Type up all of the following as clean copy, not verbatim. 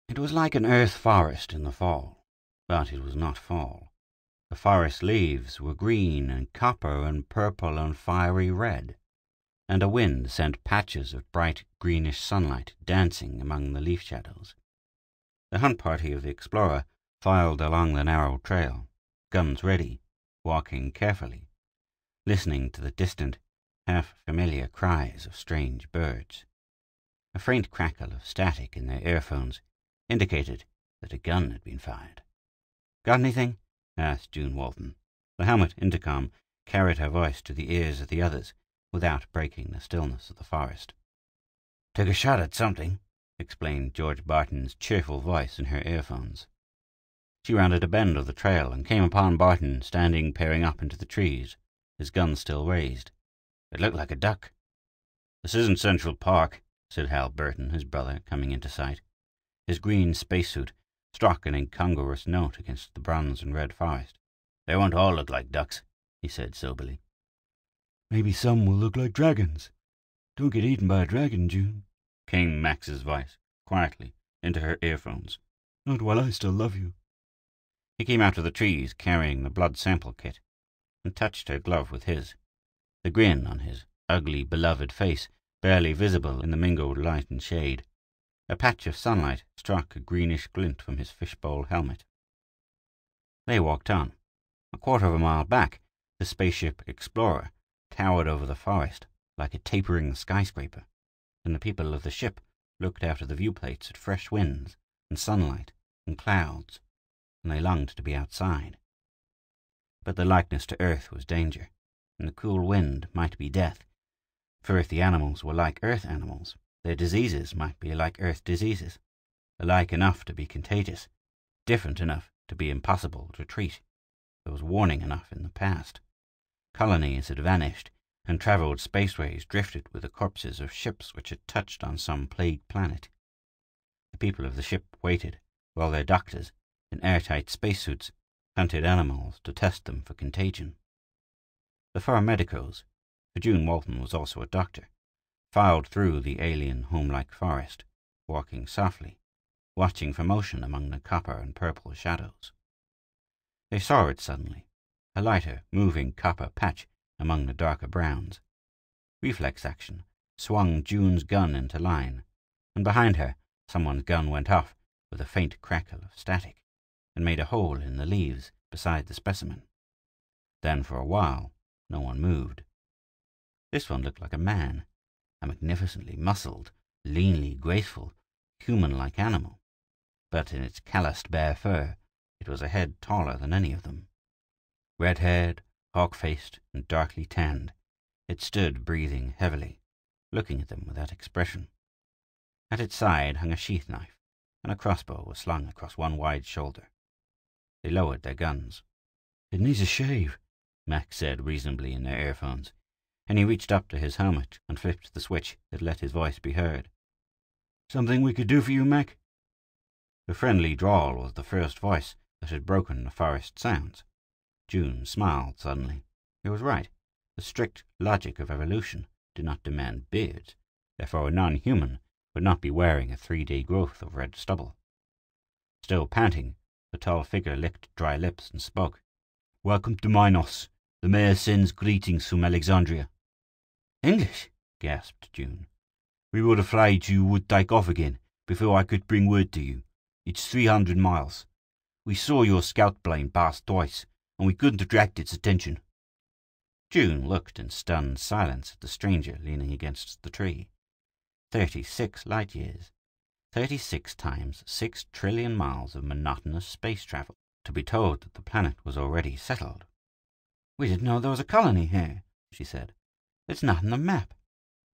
It was like an earth forest in the fall, but it was not fall. The forest leaves were green and copper and purple and fiery red, and a wind sent patches of bright greenish sunlight dancing among the leaf shadows. The hunt party of the explorer filed along the narrow trail, guns ready, walking carefully, listening to the distant, half-familiar cries of strange birds. A faint crackle of static in their earphones indicated that a gun had been fired. "Got anything?" asked June Walton. The helmet intercom carried her voice to the ears of the others without breaking the stillness of the forest. "Took a shot at something," explained George Barton's cheerful voice in her earphones. She rounded a bend of the trail and came upon Barton standing peering up into the trees, his gun still raised. "It looked like a duck." "This isn't Central Park," said Hal Burton, his brother, coming into sight. His green spacesuit struck an incongruous note against the bronze and red forest. "They won't all look like ducks," he said soberly. "Maybe some will look like dragons. Don't get eaten by a dragon, June," came Max's voice, quietly, into her earphones. "Not while I still love you." He came out of the trees carrying the blood sample kit, and touched her glove with his, the grin on his ugly, beloved face barely visible in the mingled light and shade. A patch of sunlight struck a greenish glint from his fishbowl helmet. They walked on. A quarter of a mile back, the spaceship Explorer towered over the forest like a tapering skyscraper, and the people of the ship looked out of the viewplates at fresh winds and sunlight and clouds, and they longed to be outside. But the likeness to Earth was danger, and the cool wind might be death, for if the animals were like Earth animals, their diseases might be like Earth diseases, alike enough to be contagious, different enough to be impossible to treat. There was warning enough in the past. Colonies had vanished, and traveled spaceways drifted with the corpses of ships which had touched on some plagued planet. The people of the ship waited, while their doctors, in airtight spacesuits, hunted animals to test them for contagion. The four medicos, for June Walton was also a doctor, filed through the alien home-like forest, walking softly, watching for motion among the copper and purple shadows. They saw it suddenly, a lighter, moving copper patch among the darker browns. Reflex action swung June's gun into line, and behind her someone's gun went off with a faint crackle of static, and made a hole in the leaves beside the specimen. Then for a while no one moved. This one looked like a man, a magnificently muscled, leanly graceful, human-like animal, but in its calloused bare fur it was a head taller than any of them. Red-haired, hawk-faced, and darkly tanned, it stood breathing heavily, looking at them with that expression. At its side hung a sheath knife, and a crossbow was slung across one wide shoulder. They lowered their guns. "It needs a shave," Mac said reasonably in their earphones, and he reached up to his helmet and flipped the switch that let his voice be heard. "Something we could do for you, Mac?" The friendly drawl was the first voice that had broken the forest sounds. June smiled suddenly. He was right. The strict logic of evolution did not demand beards, therefore a non-human would not be wearing a 3-day growth of red stubble. Still panting, the tall figure licked dry lips and spoke. "Welcome to Minos. The mayor sends greetings from Alexandria." "English?" gasped June. "We were afraid you would take off again before I could bring word to you. It's 300 miles. We saw your scout plane pass twice, and we couldn't attract its attention." June looked in stunned silence at the stranger leaning against the tree. 36 light years. 36 times 6 trillion miles of monotonous space travel, to be told that the planet was already settled. "We didn't know there was a colony here," she said. "It's not on the map."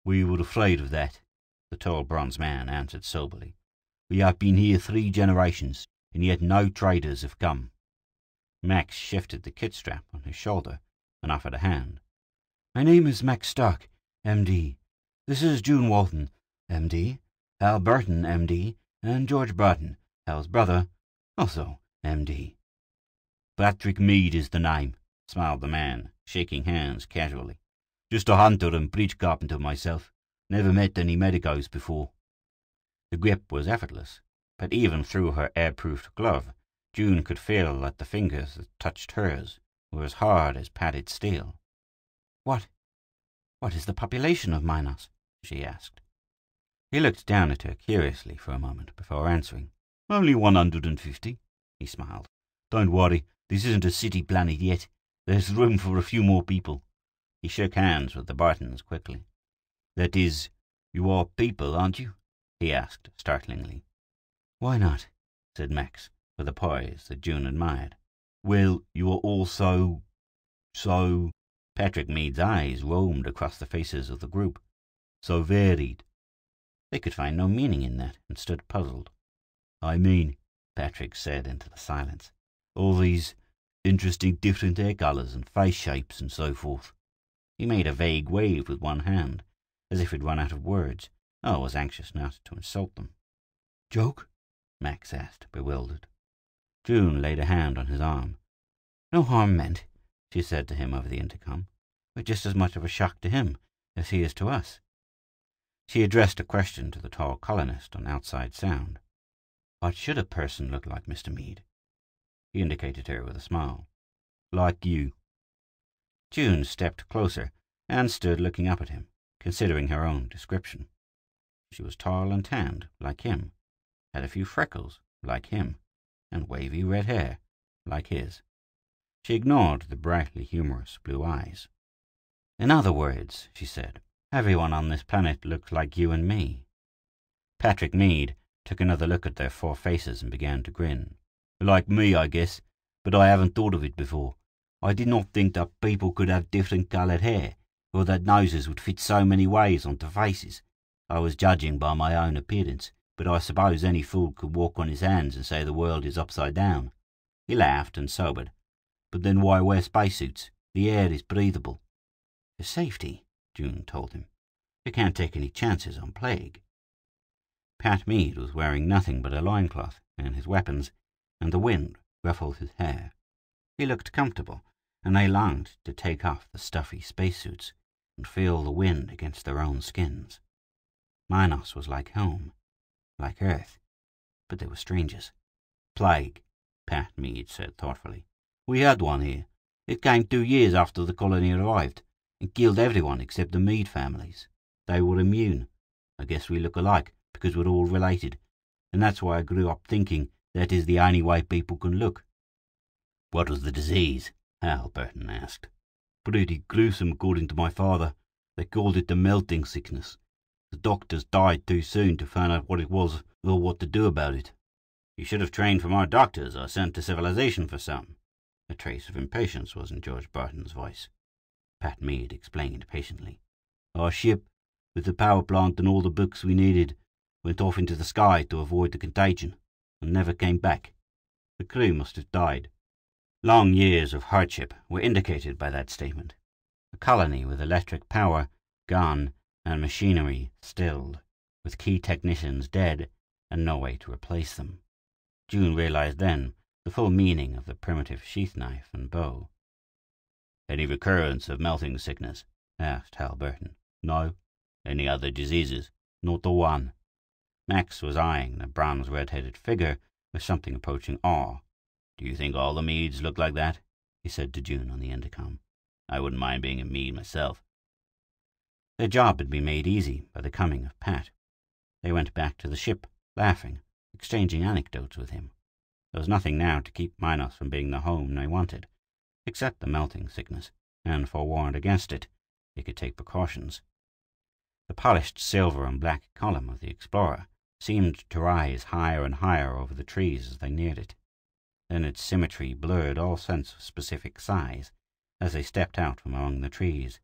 "We were afraid of that," the tall bronze man answered soberly. "We have been here 3 generations, and yet no traders have come." Max shifted the kit strap on his shoulder and offered a hand. "My name is Max Stark, M.D. This is June Walton, M.D., Hal Burton, M.D., and George Barton, Hal's brother, also M.D. "Patrick Meade is the name," smiled the man, shaking hands casually. "Just a hunter and bridge carpenter myself. Never met any medicos before." The grip was effortless, But even through her air-proofed glove, June could feel that the fingers that touched hers were as hard as padded steel. What is the population of Minos?" she asked. He looked down at her curiously for a moment before answering. "Only 150, he smiled. "Don't worry, this isn't a city planet yet. There's room for a few more people." He shook hands with the Bartons quickly. "That is, you are people, aren't you?" he asked startlingly. "Why not?" said Max, with a poise that June admired. "Well, you are all so... Patrick Meade's eyes roamed across the faces of the group. "So varied." They could find no meaning in that, and stood puzzled. "I mean," Patrick said into the silence, "all these interesting different hair colors and face shapes and so forth." He made a vague wave with one hand, as if he'd run out of words, or was anxious not to insult them. "Joke?" Max asked, bewildered. June laid a hand on his arm. "No harm meant," she said to him over the intercom. "We're just as much of a shock to him as he is to us." She addressed a question to the tall colonist on outside sound. "What should a person look like, Mr. Meade?" He indicated her with a smile. "Like you." June stepped closer and stood looking up at him, considering her own description. She was tall and tanned, like him, had a few freckles, like him, and wavy red hair, like his. She ignored the brightly humorous blue eyes. "In other words," she said, "everyone on this planet looks like you and me." Patrick Meade took another look at their four faces and began to grin. "Like me, I guess, but I haven't thought of it before. I did not think that people could have different colored hair, or that noses would fit so many ways onto faces. I was judging by my own appearance, but I suppose any fool could walk on his hands and say the world is upside down." He laughed and sobered. "But then why wear spacesuits? The air is breathable." "For safety," June told him. "You can't take any chances on plague." Pat Meade was wearing nothing but a loincloth and his weapons, and the wind ruffled his hair. He looked comfortable, and they longed to take off the stuffy spacesuits and feel the wind against their own skins. Minos was like home, like Earth, but they were strangers. "Plague," Pat Meade said thoughtfully. "We had one here. It came 2 years after the colony arrived, and killed everyone except the Meade families. They were immune. I guess we look alike, because we're all related, and that's why I grew up thinking that is the only way people can look." "What was the disease?" Hal Burton asked. "Pretty gruesome, according to my father. They called it the melting sickness. The doctors died too soon to find out what it was or what to do about it." "You should have trained for more doctors or sent to civilization for some." A trace of impatience was in George Barton's voice. Pat Meade explained patiently. "Our ship, with the power plant and all the books we needed, went off into the sky to avoid the contagion, and never came back. The crew must have died." Long years of hardship were indicated by that statement. A colony with electric power gone and machinery stilled, with key technicians dead and no way to replace them. June realized then the full meaning of the primitive sheath knife and bow. "Any recurrence of melting sickness?" asked Hal Burton. "No." "Any other diseases?" "Not the one." Max was eyeing the bronze red-headed figure with something approaching awe. "Do you think all the Meads look like that?" he said to June on the intercom. "I wouldn't mind being a Meade myself." Their job had been made easy by the coming of Pat. They went back to the ship, laughing, exchanging anecdotes with him. There was nothing now to keep Minos from being the home they wanted, except the melting sickness, and forewarned against it, they could take precautions. The polished silver and black column of the Explorer seemed to rise higher and higher over the trees as they neared it. Then its symmetry blurred all sense of specific size as they stepped out from among the trees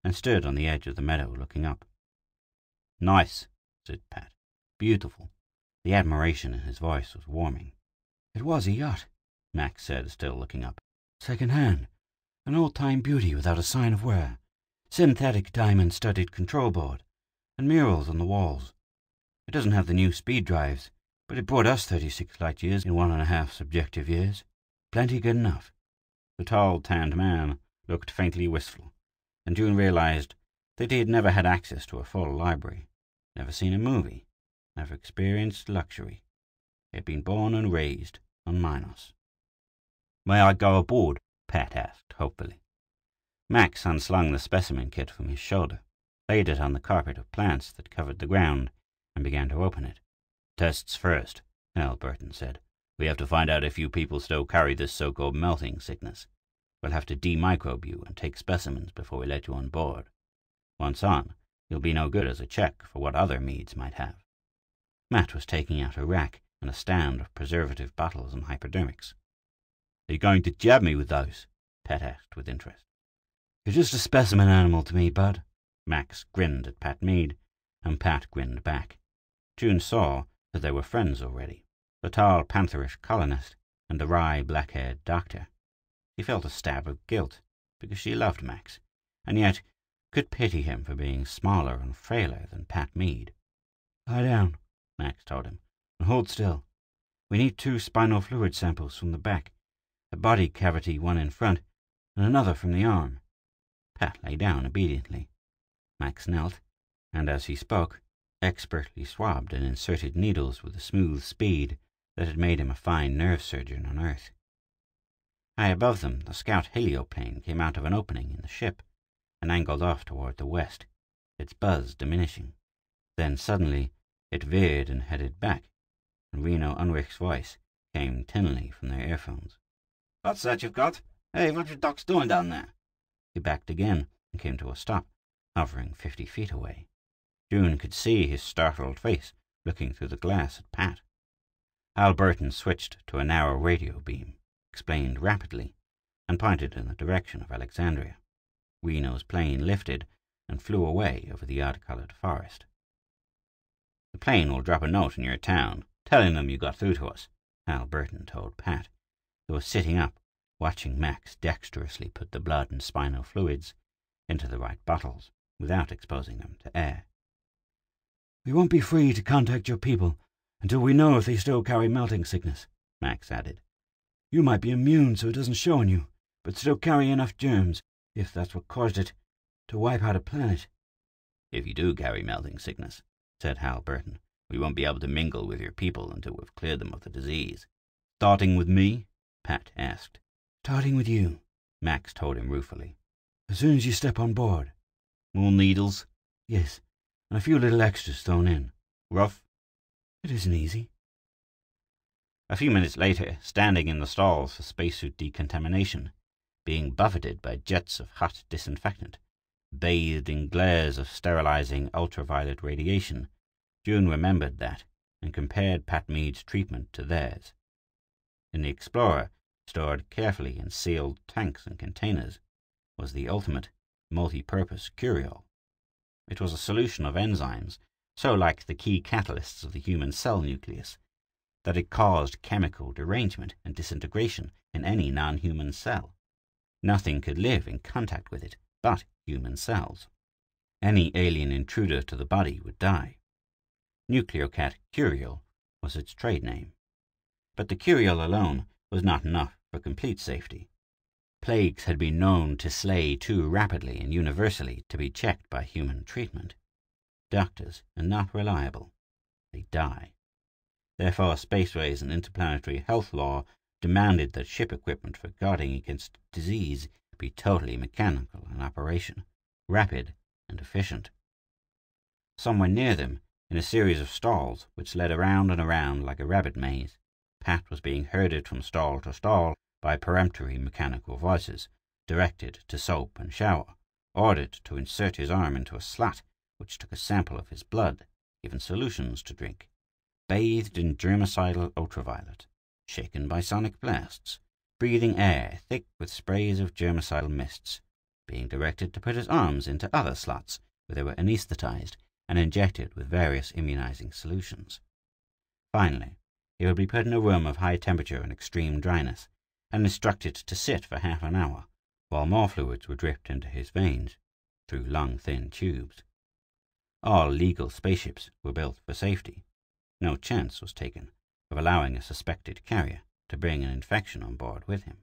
and stood on the edge of the meadow looking up. "Nice," said Pat. "Beautiful." The admiration in his voice was warming. "It was a yacht," Max said, still looking up. "Second hand. An old-time beauty without a sign of wear. Synthetic diamond-studded control board, and murals on the walls. It doesn't have the new speed drives, but it brought us 36 light years in 1.5 subjective years. Plenty good enough." The tall, tanned man looked faintly wistful, and June realized that he had never had access to a full library, never seen a movie, never experienced luxury. He had been born and raised on Minos. "May I go aboard?" Pat asked hopefully. Max unslung the specimen kit from his shoulder, laid it on the carpet of plants that covered the ground, and began to open it. "Tests first," Hal Burton said. "We have to find out if you people still carry this so-called melting sickness. We'll have to demicrobe you and take specimens before we let you on board. Once on, you'll be no good as a check for what other Meads might have." Matt was taking out a rack and a stand of preservative bottles and hypodermics. "Are you going to jab me with those?" Pat asked with interest. "You're just a specimen animal to me, bud." Max grinned at Pat Mead, and Pat grinned back. June saw that they were friends already, the tall, pantherish colonist and the wry, black-haired doctor. She felt a stab of guilt, because she loved Max, and yet could pity him for being smaller and frailer than Pat Mead. "Lie down," Max told him, "and hold still. We need 2 spinal fluid samples from the back, a body cavity one in front, and another from the arm." Pat lay down obediently. Max knelt, and as he spoke, expertly swabbed and inserted needles with a smooth speed that had made him a fine nerve surgeon on Earth. High above them, the scout helioplane came out of an opening in the ship and angled off toward the west, its buzz diminishing. Then suddenly it veered and headed back, and Reno Unrich's voice came tinnily from their earphones. "What's that you've got? Hey, what's your docs doing down there?" He backed again and came to a stop, hovering 50 feet away. June could see his startled face looking through the glass at Pat. Hal Burton switched to a narrow radio beam, explained rapidly, and pointed in the direction of Alexandria. Reno's plane lifted and flew away over the odd-colored forest. "The plane will drop a note in your town, telling them you got through to us," Hal Burton told Pat, who was sitting up, watching Max dexterously put the blood and spinal fluids into the right bottles, without exposing them to air. "We won't be free to contact your people until we know if they still carry melting sickness," Max added. "You might be immune so it doesn't show on you, but still carry enough germs, if that's what caused it, to wipe out a planet." "If you do carry melting sickness," said Hal Burton, "we won't be able to mingle with your people until we've cleared them of the disease." "Starting with me?" Pat asked. "Starting with you," Max told him ruefully. "As soon as you step on board." "More needles?" "Yes, and a few little extras thrown in." "Rough?" "It isn't easy." A few minutes later, standing in the stalls for spacesuit decontamination, being buffeted by jets of hot disinfectant, bathed in glares of sterilizing ultraviolet radiation, June remembered that and compared Pat Mead's treatment to theirs. In the Explorer, stored carefully in sealed tanks and containers, was the ultimate multi-purpose curiole. It was a solution of enzymes so like the key catalysts of the human cell nucleus that it caused chemical derangement and disintegration in any non-human cell. Nothing could live in contact with it but human cells. Any alien intruder to the body would die. Nucleocat Curiole was its trade name. But the curiole alone was not enough for complete safety. Plagues had been known to slay too rapidly and universally to be checked by human treatment. Doctors are not reliable. They die. Therefore, spaceways and interplanetary health law demanded that ship equipment for guarding against disease be totally mechanical in operation, rapid and efficient. Somewhere near them, in a series of stalls which led around and around like a rabbit maze, Pat was being herded from stall to stall by peremptory mechanical voices, directed to soap and shower, ordered to insert his arm into a slot which took a sample of his blood, given solutions to drink, bathed in germicidal ultraviolet, shaken by sonic blasts, breathing air thick with sprays of germicidal mists, being directed to put his arms into other slots where they were anesthetized and injected with various immunizing solutions. Finally, he would be put in a room of high temperature and extreme dryness, and instructed to sit for half an hour, while more fluids were dripped into his veins through long, thin tubes. All legal spaceships were built for safety. No chance was taken of allowing a suspected carrier to bring an infection on board with him.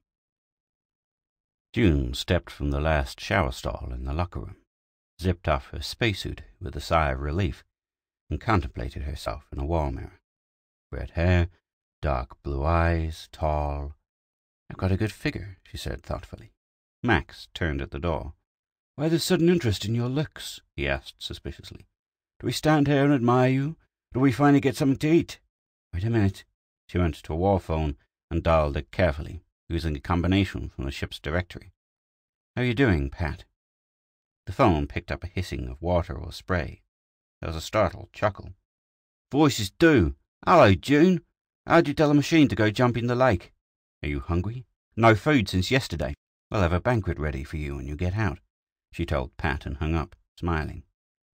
June stepped from the last shower stall in the locker room, zipped off her spacesuit with a sigh of relief, and contemplated herself in a wall mirror. Red hair, Dark blue eyes, tall. "I've got a good figure," she said thoughtfully. Max turned at the door. "Why this sudden interest in your looks?" he asked suspiciously. "Do we stand here and admire you? Or do we finally get something to eat? Wait a minute." She went to a wall phone and dialed it carefully, using a combination from the ship's directory. "How are you doing, Pat?" The phone picked up a hissing of water or spray. There was a startled chuckle. "Voices do. Hello, June. How'd you tell the machine to go jump in the lake? "Are you hungry?" No food since yesterday." "We'll have a banquet ready for you when you get out," she told Pat and hung up, smiling.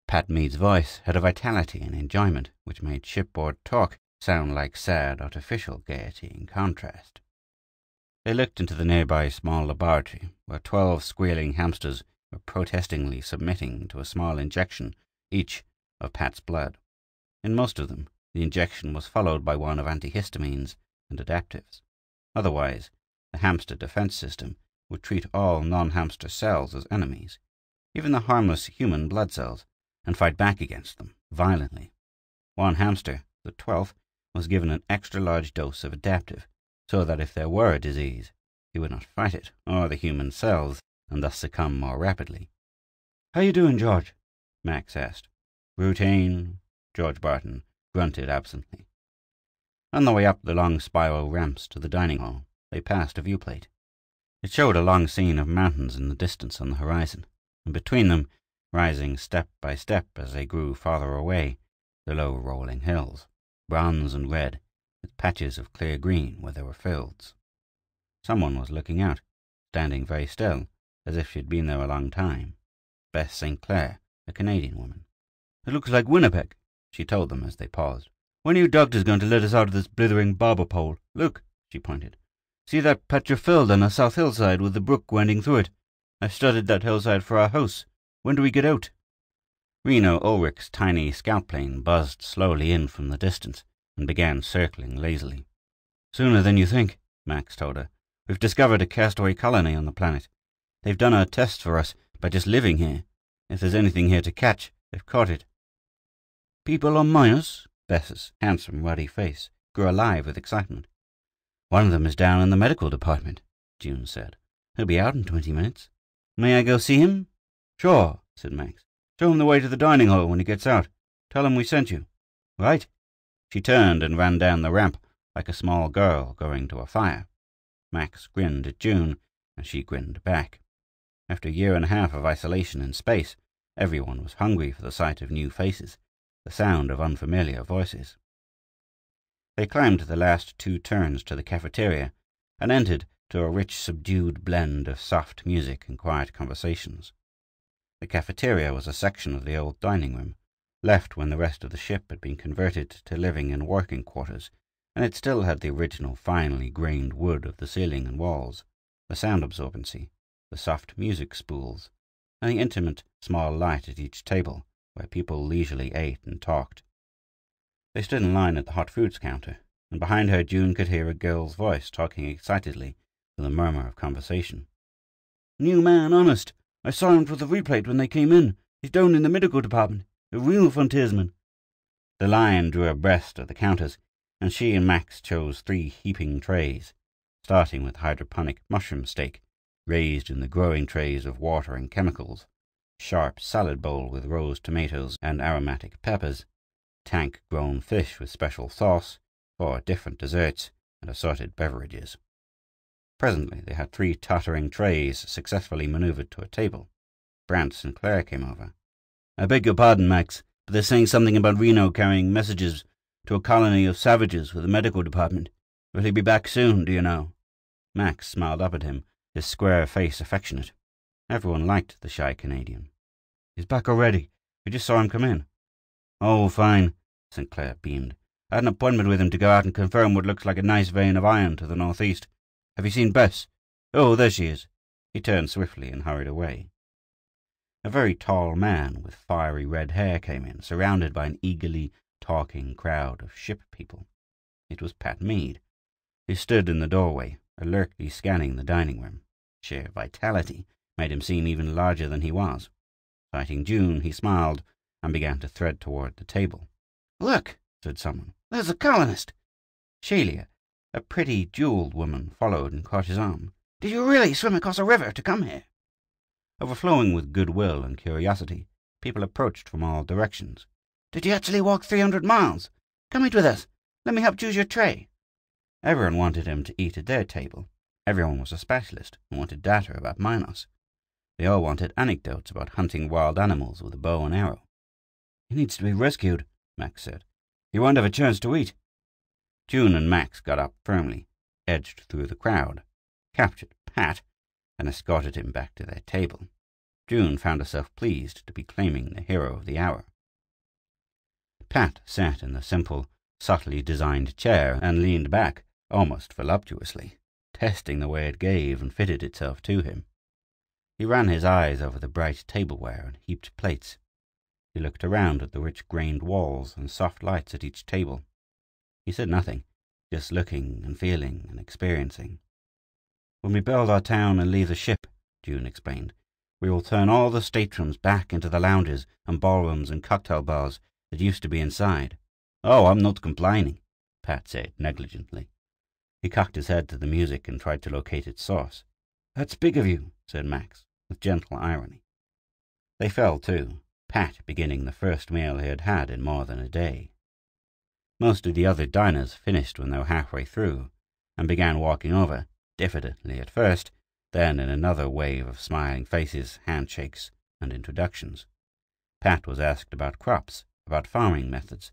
Pat Mead's voice had a vitality and enjoyment which made shipboard talk sound like sad, artificial gaiety in contrast. They looked into the nearby small laboratory where 12 squealing hamsters were protestingly submitting to a small injection, each of Pat's blood. In most of them, the injection was followed by one of antihistamines and adaptives. Otherwise, the hamster defense system would treat all non-hamster cells as enemies, even the harmless human blood cells, and fight back against them violently. One hamster, the 12th, was given an extra-large dose of adaptive, so that if there were a disease, he would not fight it or the human cells, and thus succumb more rapidly. "How you doing, George?" Max asked. "Routine," George Barton grunted absently. On the way up the long spiral ramps to the dining hall, they passed a viewplate. It showed a long scene of mountains in the distance on the horizon, and between them, rising step by step as they grew farther away, the low rolling hills, bronze and red, with patches of clear green where there were fields. Someone was looking out, standing very still, as if she'd been there a long time. Bess St. Clair, a Canadian woman. "It looks like Winnipeg," she told them as they paused. "When are you doctors going to let us out of this blithering barber pole? Look," she pointed. "See that patch of field on the south hillside with the brook winding through it? I've studied that hillside for our house. When do we get out?" Reno Ulrich's tiny scout plane buzzed slowly in from the distance and began circling lazily. "Sooner than you think," Max told her. "We've discovered a castaway colony on the planet. They've done our tests for us by just living here. If there's anything here to catch, they've caught it." "People on Minos?" Bess's handsome, ruddy face grew alive with excitement. "One of them is down in the medical department," June said. "He'll be out in 20 minutes. May I go see him?" "Sure," said Max. "Show him the way to the dining hall when he gets out. Tell him we sent you. Right?" She turned and ran down the ramp like a small girl going to a fire. Max grinned at June, and she grinned back. After a year and a half of isolation in space, everyone was hungry for the sight of new faces, the sound of unfamiliar voices. They climbed the last 2 turns to the cafeteria and entered to a rich, subdued blend of soft music and quiet conversations. The cafeteria was a section of the old dining room, left when the rest of the ship had been converted to living and working quarters, and it still had the original finely grained wood of the ceiling and walls, the sound absorbency, the soft music spools, and the intimate small light at each table, where people leisurely ate and talked. They stood in line at the hot foods counter, and behind her June could hear a girl's voice talking excitedly with a murmur of conversation. "New man, honest. I saw him through the replate when they came in. He's down in the medical department. A real frontiersman." The line drew abreast of the counters, and she and Max chose 3 heaping trays, starting with hydroponic mushroom steak, raised in the growing trays of water and chemicals, sharp salad bowl with rose tomatoes and aromatic peppers, tank-grown fish with special sauce, 4 different desserts, and assorted beverages. Presently they had 3 tottering trays successfully maneuvered to a table. Brant Sinclair came over. "I beg your pardon, Max, but they're saying something about Reno carrying messages to a colony of savages with the medical department. Will he be back soon, do you know?" Max smiled up at him, his square face affectionate. Everyone liked the shy Canadian. "He's back already. We just saw him come in." "Oh, fine," Sinclair beamed. "I had an appointment with him to go out and confirm what looks like a nice vein of iron to the northeast. Have you seen Bess? Oh, there she is." He turned swiftly and hurried away. A very tall man with fiery red hair came in, surrounded by an eagerly talking crowd of ship people. It was Pat Mead. He stood in the doorway, alertly scanning the dining room. Sheer vitality made him seem even larger than he was. Sighting June, he smiled and began to thread toward the table. "Look," said someone. "There's a colonist." "Shelia, A pretty, jewelled woman followed and caught his arm. "Did you really swim across a river to come here?" Overflowing with goodwill and curiosity, people approached from all directions. "Did you actually walk 300 miles? Come eat with us. Let me help choose your tray." Everyone wanted him to eat at their table. Everyone was a specialist and wanted data about Minos. They all wanted anecdotes about hunting wild animals with a bow and arrow. "He needs to be rescued," Max said. "He won't have a chance to eat." June and Max got up firmly, edged through the crowd, captured Pat, and escorted him back to their table. June found herself pleased to be claiming the hero of the hour. Pat sat in the simple, subtly designed chair and leaned back, almost voluptuously, testing the way it gave and fitted itself to him. He ran his eyes over the bright tableware and heaped plates. He looked around at the rich grained walls and soft lights at each table. He said nothing, just looking and feeling and experiencing. "When we build our town and leave the ship," June explained, "we will turn all the staterooms back into the lounges and ballrooms and cocktail bars that used to be inside." "Oh, I'm not complaining," Pat said negligently. He cocked his head to the music and tried to locate its source. "That's big of you," said Max, with gentle irony. They fell to, Pat beginning the first meal he had had in more than a day. Most of the other diners finished when they were halfway through, and began walking over, diffidently at first, then in another wave of smiling faces, handshakes, and introductions. Pat was asked about crops, about farming methods,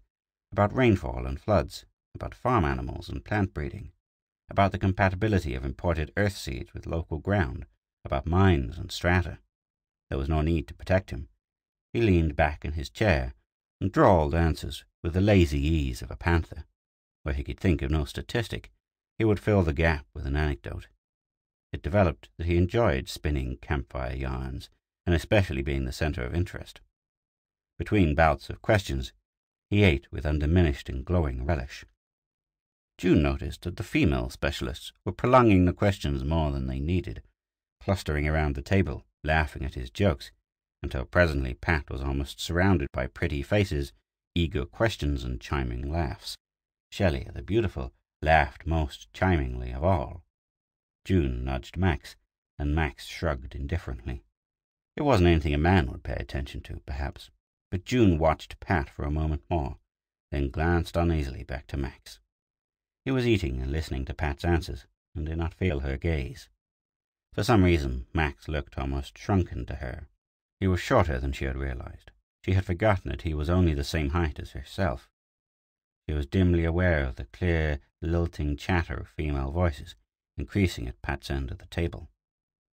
about rainfall and floods, about farm animals and plant breeding, about the compatibility of imported earth seeds with local ground, about mines and strata. There was no need to protect him. He leaned back in his chair and drawled answers with the lazy ease of a panther. Where he could think of no statistic, he would fill the gap with an anecdote. It developed that he enjoyed spinning campfire yarns, and especially being the center of interest. Between bouts of questions, he ate with undiminished and glowing relish. June noticed that the female specialists were prolonging the questions more than they needed, clustering around the table, laughing at his jokes, until presently Pat was almost surrounded by pretty faces, eager questions, and chiming laughs. Shelley, the beautiful, laughed most chimingly of all. June nudged Max, and Max shrugged indifferently. It wasn't anything a man would pay attention to, perhaps, but June watched Pat for a moment more, then glanced uneasily back to Max. He was eating and listening to Pat's answers, and did not feel her gaze. For some reason, Max looked almost shrunken to her. He was shorter than she had realized. She had forgotten that he was only the same height as herself. She was dimly aware of the clear, lilting chatter of female voices, increasing at Pat's end of the table.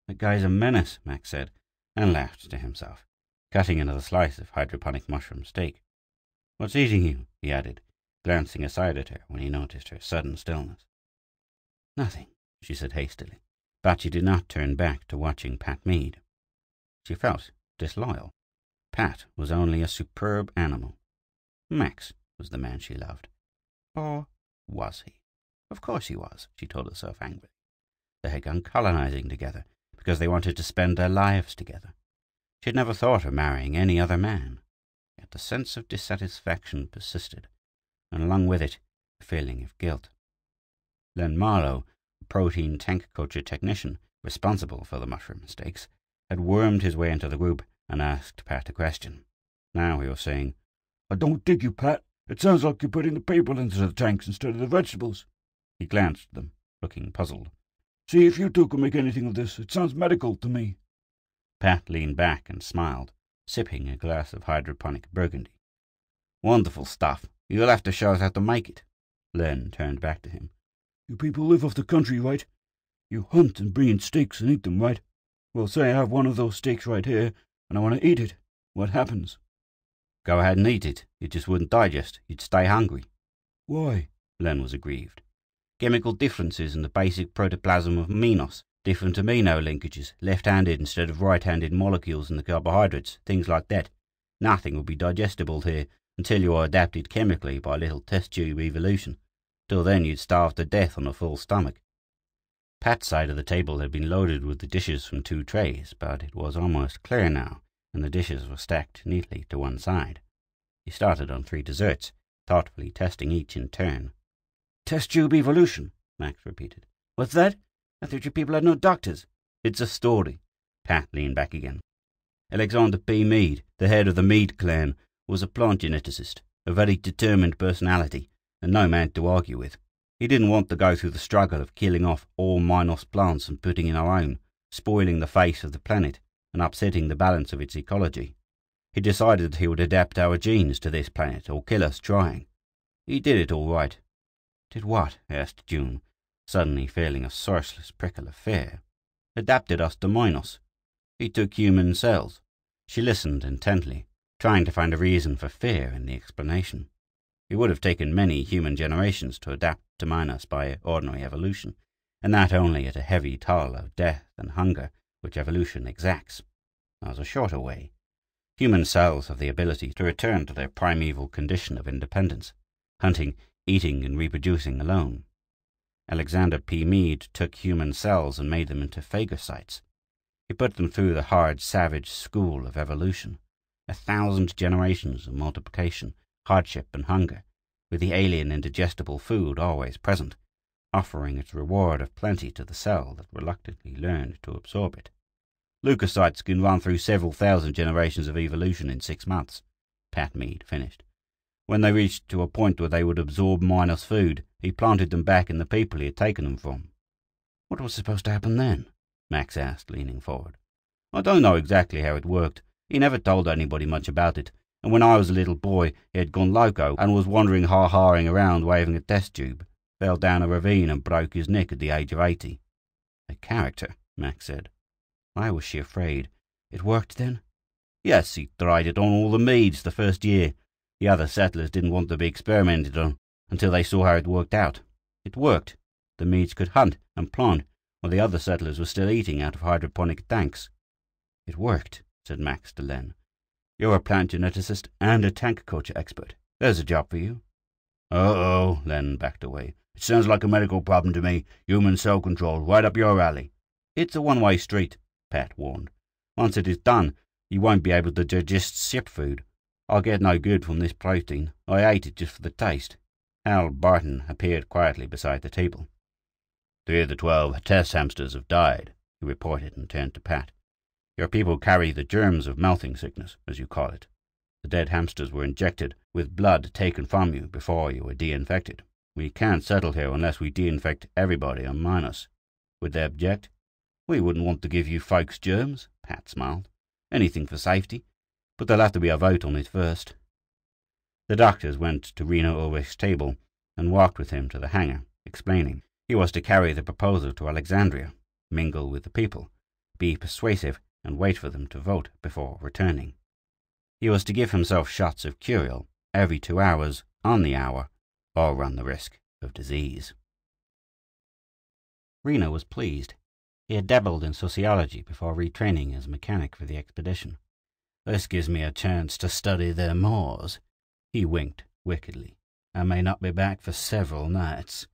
"That guy's a menace," Max said, and laughed to himself, cutting another slice of hydroponic mushroom steak. "What's eating you?" he added, glancing aside at her when he noticed her sudden stillness. "Nothing," she said hastily, but she did not turn back to watching Pat Mead. She felt disloyal. Pat was only a superb animal. Max was the man she loved. Or was he? Of course he was, she told herself angrily. They had gone colonizing together because they wanted to spend their lives together. She had never thought of marrying any other man. Yet the sense of dissatisfaction persisted, and along with it, a feeling of guilt. Len Marlowe, a protein tank culture technician responsible for the mushroom steaks, had wormed his way into the group and asked Pat a question. Now he was saying, "I don't dig you, Pat. It sounds like you're putting the people into the tanks instead of the vegetables." He glanced at them, looking puzzled. "See if you two can make anything of this. It sounds medical to me." Pat leaned back and smiled, sipping a glass of hydroponic burgundy. "Wonderful stuff. You'll have to show us how to make it." Len turned back to him. "You people live off the country, right? You hunt and bring in steaks and eat them, right? Well, say I have one of those steaks right here, and I want to eat it. What happens?" "Go ahead and eat it. It just wouldn't digest. You'd stay hungry." "Why?" Len was aggrieved. "Chemical differences in the basic protoplasm of Minos. Different amino linkages, left-handed instead of right-handed molecules in the carbohydrates, things like that. Nothing would be digestible here until you are adapted chemically by a little test tube evolution. Till then you'd starve to death on a full stomach." Pat's side of the table had been loaded with the dishes from 2 trays, but it was almost clear now, and the dishes were stacked neatly to one side. He started on 3 desserts, thoughtfully testing each in turn. "Test tube evolution," Max repeated. What's that? I thought you people had no doctors. It's a story. Pat leaned back again. Alexander P. Mead, the head of the Mead clan, was a plant geneticist, a very determined personality, and no man to argue with. He didn't want to go through the struggle of killing off all Minos plants and putting in our own, spoiling the face of the planet and upsetting the balance of its ecology. He decided that he would adapt our genes to this planet or kill us trying. He did it all right. Did what? Asked June, suddenly feeling a sourceless prickle of fear. Adapted us to Minos. He took human cells. She listened intently, trying to find a reason for fear in the explanation. It would have taken many human generations to adapt to Minos by ordinary evolution, and that only at a heavy toll of death and hunger which evolution exacts. There was a shorter way. Human cells have the ability to return to their primeval condition of independence, hunting, eating, and reproducing alone. Alexander P. Mead took human cells and made them into phagocytes. He put them through the hard, savage school of evolution, 1,000 generations of multiplication, hardship, and hunger, with the alien indigestible food always present, offering its reward of plenty to the cell that reluctantly learned to absorb it. Leukocytes can run through several thousand generations of evolution in 6 months, Pat Mead finished. When they reached to a point where they would absorb Minos food, he planted them back in the people he had taken them from. What was supposed to happen then? Max asked, leaning forward. I don't know exactly how it worked. He never told anybody much about it, and when I was a little boy he had gone loco and was wandering ha-haing around waving a test tube, fell down a ravine and broke his neck at the age of 80. A character, Max said. Why was she afraid? It worked then? Yes, he tried it on all the Meads the first year. The other settlers didn't want to be experimented on until they saw how it worked out. It worked. The Meads could hunt and plant while the other settlers were still eating out of hydroponic tanks. It worked, said Max to Len. You're a plant geneticist and a tank culture expert. There's a job for you. Uh-oh, Len backed away. It sounds like a medical problem to me. Human cell control, right up your alley. It's a one-way street, Pat warned. Once it is done, you won't be able to digest ship food. I'll get no good from this protein. I ate it just for the taste. Hal Barton appeared quietly beside the table. 3 of the 12 test hamsters have died, he reported and turned to Pat. Your people carry the germs of melting sickness, as you call it. The dead hamsters were injected with blood taken from you before you were de-infected. We can't settle here unless we de-infect everybody on Minos. Would they object? We wouldn't want to give you folks germs, Pat smiled. Anything for safety. But there'll have to be a vote on it first. The doctors went to Reno Ulrich's table and walked with him to the hangar, explaining he was to carry the proposal to Alexandria, mingle with the people, be persuasive, and wait for them to vote before returning. He was to give himself shots of Curial every 2 hours, on the hour, or run the risk of disease. Reno was pleased. He had dabbled in sociology before retraining as a mechanic for the expedition. This gives me a chance to study their mores. He winked wickedly. I may not be back for several nights.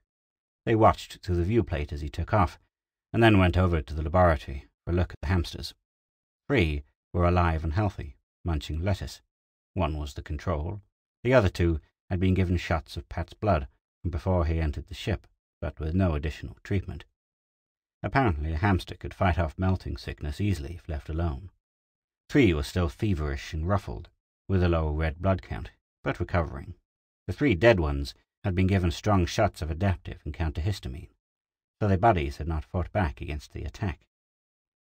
They watched through the viewplate as he took off, and then went over to the laboratory for a look at the hamsters. 3 were alive and healthy, munching lettuce. 1 was the control. The other 2 had been given shots of Pat's blood before he entered the ship, but with no additional treatment. Apparently a hamster could fight off melting sickness easily if left alone. 3 was still feverish and ruffled, with a low red blood count, but recovering. The 3 dead ones had been given strong shots of adaptive and counterhistamine, so their bodies had not fought back against the attack.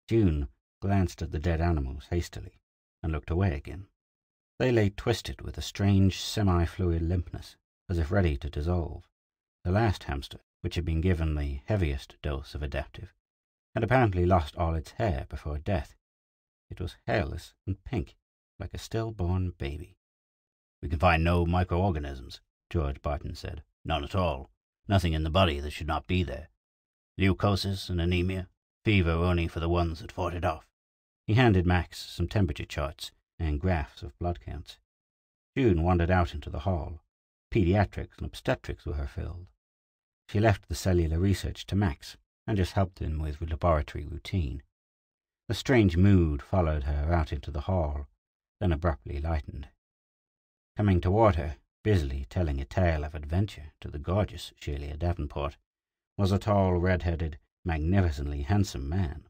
June glanced at the dead animals hastily and looked away again. They lay twisted with a strange semi-fluid limpness, as if ready to dissolve. The last hamster, which had been given the heaviest dose of adaptive, had apparently lost all its hair before death. It was hairless and pink, like a stillborn baby. We can find no microorganisms, George Barton said. None at all. Nothing in the body that should not be there. Leukosis and anemia. Fever only for the ones that fought it off. He handed Max some temperature charts and graphs of blood counts. June wandered out into the hall. Pediatrics and obstetrics were her field. She left the cellular research to Max and just helped him with laboratory routine. A strange mood followed her out into the hall, then abruptly lightened. Coming toward her, busily telling a tale of adventure to the gorgeous Shelia Davenport, was a tall, red-headed, magnificently handsome man.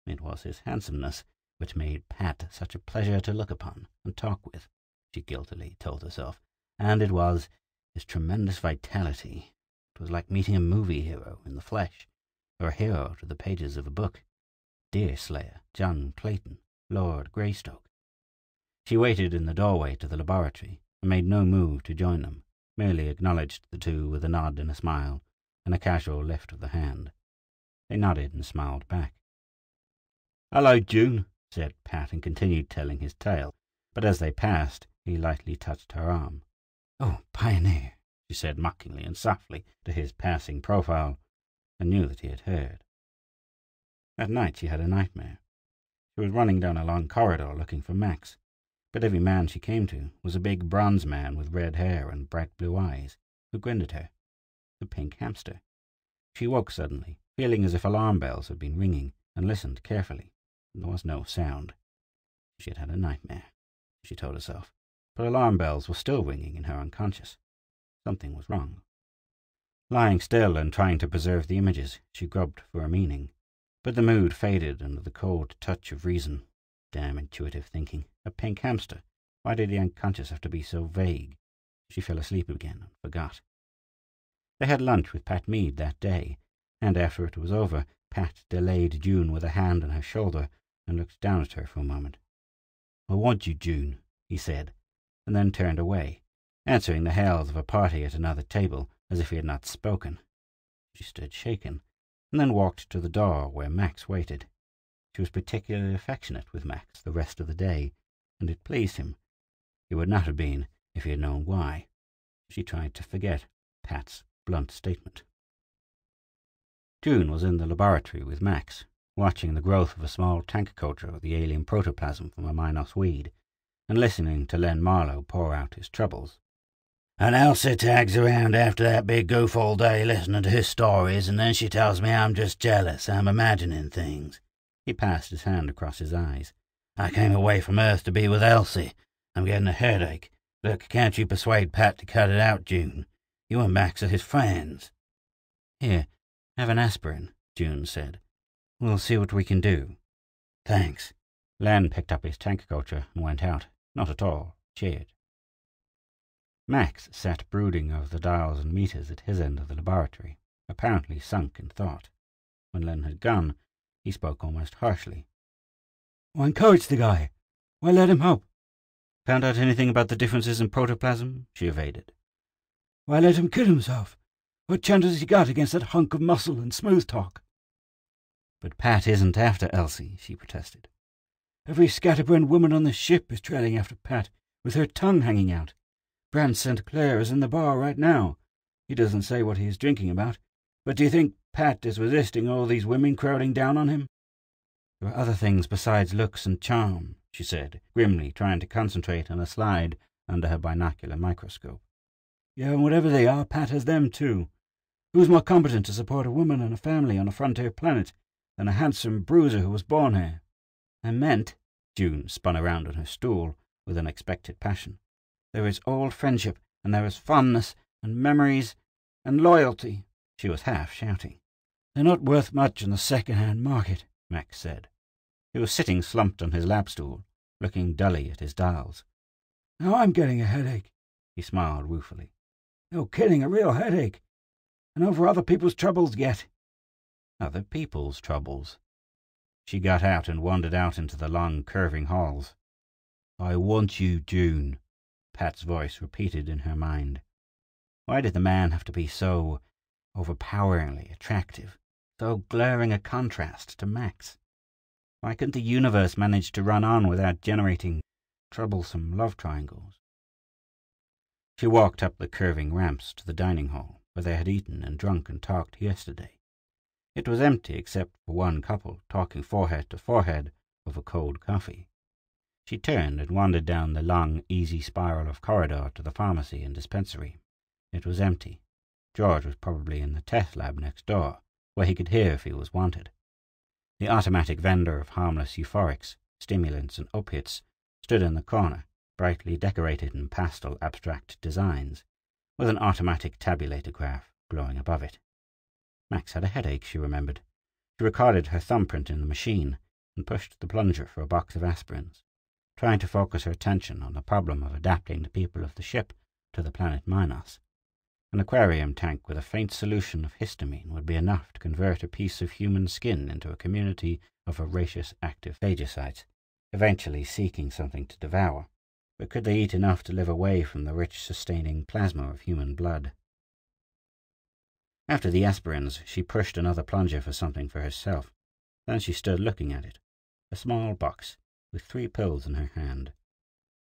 It was his handsomeness which made Pat such a pleasure to look upon and talk with, she guiltily told herself, and it was his tremendous vitality. It was like meeting a movie hero in the flesh, or a hero to the pages of a book. Deerslayer, John Clayton, Lord Greystoke. She waited in the doorway to the laboratory, and made no move to join them, merely acknowledged the two with a nod and a smile, and a casual lift of the hand. They nodded and smiled back. "Hello, June," said Pat, and continued telling his tale, but as they passed, he lightly touched her arm. "Oh, pioneer," she said mockingly and softly to his passing profile, and knew that he had heard. That night she had a nightmare. She was running down a long corridor looking for Max, but every man she came to was a big bronze man with red hair and bright blue eyes, who grinned at her. The pink hamster. She woke suddenly, feeling as if alarm bells had been ringing, and listened carefully. There was no sound. She had had a nightmare, she told herself, but alarm bells were still ringing in her unconscious. Something was wrong. Lying still and trying to preserve the images, she groped for a meaning, but the mood faded under the cold touch of reason. Damn intuitive thinking. A pink hamster. Why did the unconscious have to be so vague? She fell asleep again and forgot. They had lunch with Pat Mead that day, and after it was over, Pat delayed June with a hand on her shoulder and looked down at her for a moment. "I want you, June," he said, and then turned away, answering the hails of a party at another table as if he had not spoken. She stood shaken, and then walked to the door where Max waited. She was particularly affectionate with Max the rest of the day, and it pleased him. He would not have been if he had known why. She tried to forget Pat's blunt statement. June was in the laboratory with Max, watching the growth of a small tank culture of the alien protoplasm from a Minos weed, and listening to Len Marlowe pour out his troubles. "And Elsie tags around after that big goof all day listening to his stories, and then she tells me I'm just jealous, I'm imagining things." He passed his hand across his eyes. "I came away from Earth to be with Elsie. I'm getting a headache. Look, can't you persuade Pat to cut it out, June? You and Max are his friends." "Here, have an aspirin," June said. "We'll see what we can do." "Thanks." Len picked up his tank culture and went out. Not at all cheered. Max sat brooding over the dials and meters at his end of the laboratory, apparently sunk in thought. When Len had gone, he spoke almost harshly. "Why encourage the guy? Why let him hope?" "Found out anything about the differences in protoplasm?" She evaded. "Why let him kill himself? What chance has he got against that hunk of muscle and smooth talk?" "But Pat isn't after Elsie," she protested. "Every scatterbrained woman on the ship is trailing after Pat, with her tongue hanging out. Brand St. Clair is in the bar right now. He doesn't say what he is drinking about, but do you think Pat is resisting all these women crowding down on him?" "There are other things besides looks and charm," she said, grimly trying to concentrate on a slide under her binocular microscope. "Yeah, and whatever they are, Pat has them too. Who's more competent to support a woman and a family on a frontier planet than a handsome bruiser who was born here?" "I meant," June spun around on her stool with unexpected passion, "there is old friendship, and there is fondness, and memories, and loyalty." She was half shouting. "They're not worth much in the second-hand market," Max said. He was sitting slumped on his lab stool, looking dully at his dials. "Now I'm getting a headache," he smiled ruefully. "No kidding, a real headache. And over other people's troubles yet." "Other people's troubles?" She got out and wandered out into the long, curving halls. "I want you, June," Pat's voice repeated in her mind. Why did the man have to be so overpoweringly attractive, so glaring a contrast to Max? Why couldn't the universe manage to run on without generating troublesome love triangles? She walked up the curving ramps to the dining hall, where they had eaten and drunk and talked yesterday. It was empty except for one couple talking forehead to forehead over cold coffee. She turned and wandered down the long, easy spiral of corridor to the pharmacy and dispensary. It was empty. George was probably in the test lab next door, where he could hear if he was wanted. The automatic vendor of harmless euphorics, stimulants, and opiates stood in the corner, brightly decorated in pastel abstract designs, with an automatic tabulator graph glowing above it. Max had a headache, she remembered. She recorded her thumbprint in the machine and pushed the plunger for a box of aspirins, trying to focus her attention on the problem of adapting the people of the ship to the planet Minos. An aquarium tank with a faint solution of histamine would be enough to convert a piece of human skin into a community of voracious active phagocytes, eventually seeking something to devour. But could they eat enough to live away from the rich, sustaining plasma of human blood? After the aspirins, she pushed another plunger for something for herself. Then she stood looking at it, a small box with 3 pills in her hand.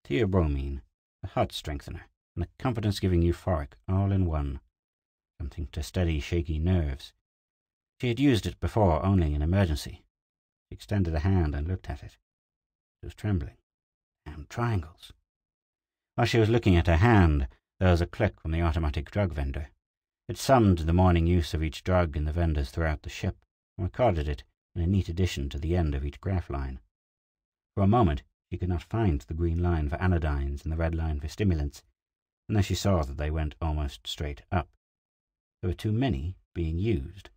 Theobromine, a heart strengthener, and a confidence-giving euphoric all in one. Something to steady shaky nerves. She had used it before only in emergency. She extended a hand and looked at it. It was trembling. And triangles. While she was looking at her hand, there was a click from the automatic drug vendor. It summed the morning use of each drug in the vendors throughout the ship, and recorded it in a neat addition to the end of each graph line. For a moment she could not find the green line for anodynes and the red line for stimulants, and then she saw that they went almost straight up. There were too many being used,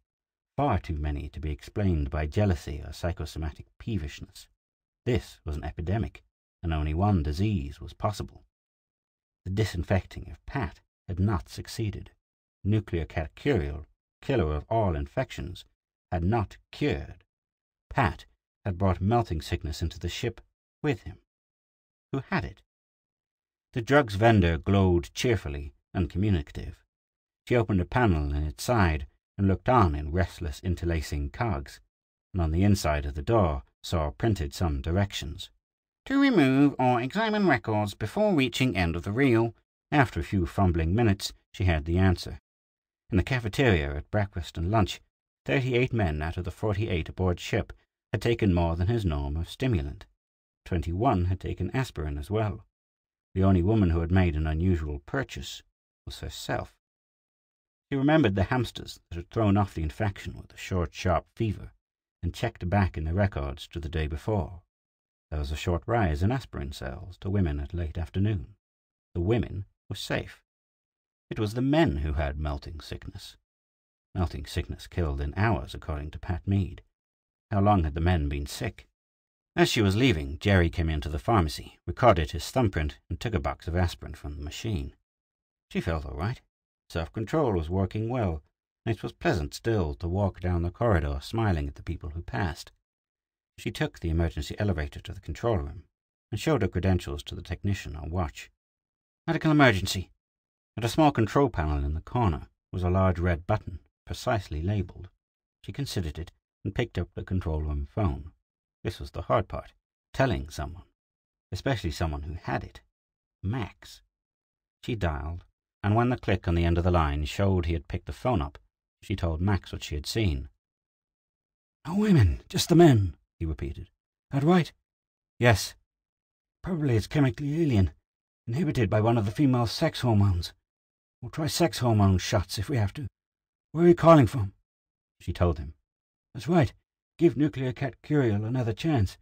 far too many to be explained by jealousy or psychosomatic peevishness. This was an epidemic, and only one disease was possible. The disinfecting of Pat had not succeeded. Nuclear catechural, killer of all infections, had not cured. Pat had brought melting sickness into the ship with him. Who had it? The drugs vendor glowed cheerfully and communicative. She opened a panel in its side and looked on in restless interlacing cogs, and on the inside of the door saw printed some directions. To remove or examine records before reaching end of the reel. After a few fumbling minutes, she had the answer. In the cafeteria at breakfast and lunch, 38 men out of the 48 aboard ship had taken more than his norm of stimulant. 21 had taken aspirin as well. The only woman who had made an unusual purchase was herself. She remembered the hamsters that had thrown off the infection with a short, sharp fever, and checked back in the records to the day before. There was a short rise in aspirin sales to women at late afternoon. The women were safe. It was the men who had melting sickness. Melting sickness killed in hours, according to Pat Mead. How long had the men been sick? As she was leaving, Jerry came into the pharmacy, recorded his thumbprint, and took a box of aspirin from the machine. She felt all right. Self-control was working well, and it was pleasant still to walk down the corridor smiling at the people who passed. She took the emergency elevator to the control room and showed her credentials to the technician on watch. Medical emergency. At a small control panel in the corner was a large red button, precisely labeled. She considered it and picked up the control room phone. This was the hard part, telling someone, especially someone who had it. Max. She dialed, and when the click on the end of the line showed he had picked the phone up, she told Max what she had seen. No women, just the men, he repeated. That right? Yes. Probably it's chemically alien, inhibited by one of the female sex hormones. We'll try sex hormone shots if we have to. Where are you calling from? She told him. That's right. Give nuclear catechural another chance.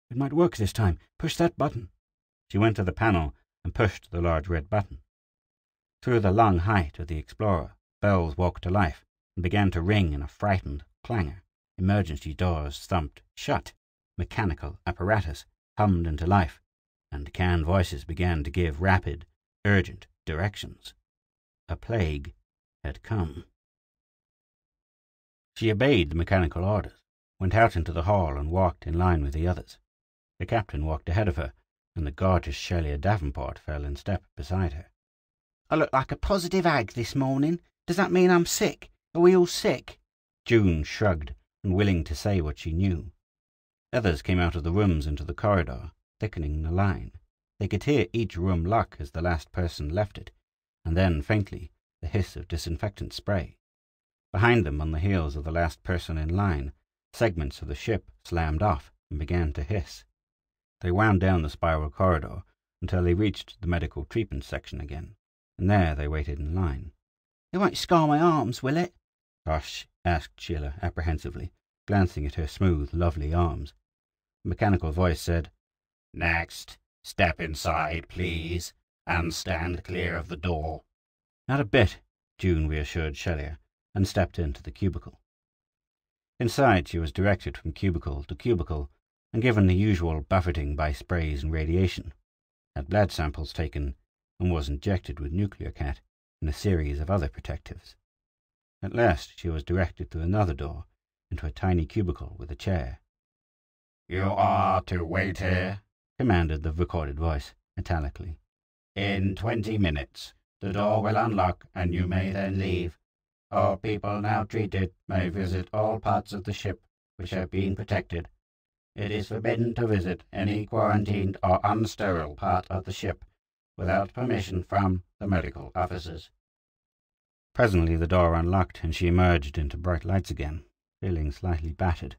It might work this time. Push that button. She went to the panel and pushed the large red button. Through the long height of the Explorer, bells woke to life and began to ring in a frightened clangor. Emergency doors thumped shut. Mechanical apparatus hummed into life, and canned voices began to give rapid, urgent directions. A plague had come. She obeyed the mechanical orders, went out into the hall and walked in line with the others. The captain walked ahead of her, and the gorgeous Shelia Davenport fell in step beside her. I look like a positive ag this morning. Does that mean I'm sick? Are we all sick? June shrugged, unwilling to say what she knew. Others came out of the rooms into the corridor, thickening the line. They could hear each room lock as the last person left it, and then, faintly, the hiss of disinfectant spray. Behind them, on the heels of the last person in line, segments of the ship slammed off and began to hiss. They wound down the spiral corridor until they reached the medical treatment section again, and there they waited in line. It won't scar my arms, will it? Gosh, asked Sheila apprehensively, glancing at her smooth, lovely arms. A mechanical voice said, Next, step inside, please, and stand clear of the door. Not a bit, June reassured Shelia, and stepped into the cubicle. Inside, she was directed from cubicle to cubicle and given the usual buffeting by sprays and radiation, had blood samples taken, and was injected with nucleocat and a series of other protectives. At last she was directed through another door into a tiny cubicle with a chair. "You are to wait here," commanded the recorded voice, metallically. "In 20 minutes. The door will unlock, and you may then leave. All people now treated may visit all parts of the ship which have been protected. It is forbidden to visit any quarantined or unsterile part of the ship without permission from the medical officers." Presently the door unlocked, and she emerged into bright lights again, feeling slightly battered.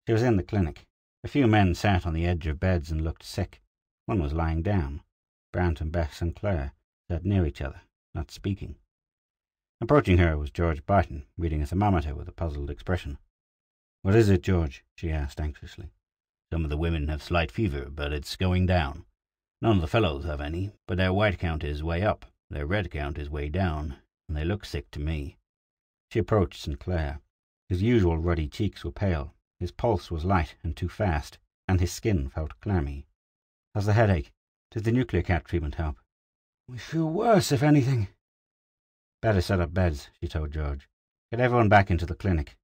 She was in the clinic. A few men sat on the edge of beds and looked sick. One was lying down. Brant and Bess Sinclair sat near each other, not speaking. Approaching her was George Barton, reading a thermometer with a puzzled expression. "What is it, George?" she asked anxiously. "Some of the women have slight fever, but it's going down. None of the fellows have any, but their white count is way up, their red count is way down, and they look sick to me." She approached Sinclair. His usual ruddy cheeks were pale, his pulse was light and too fast, and his skin felt clammy. "How's the headache? Did the nucleocat treatment help?" "We feel worse, if anything." "Better set up beds," she told George. "Get everyone back into the clinic."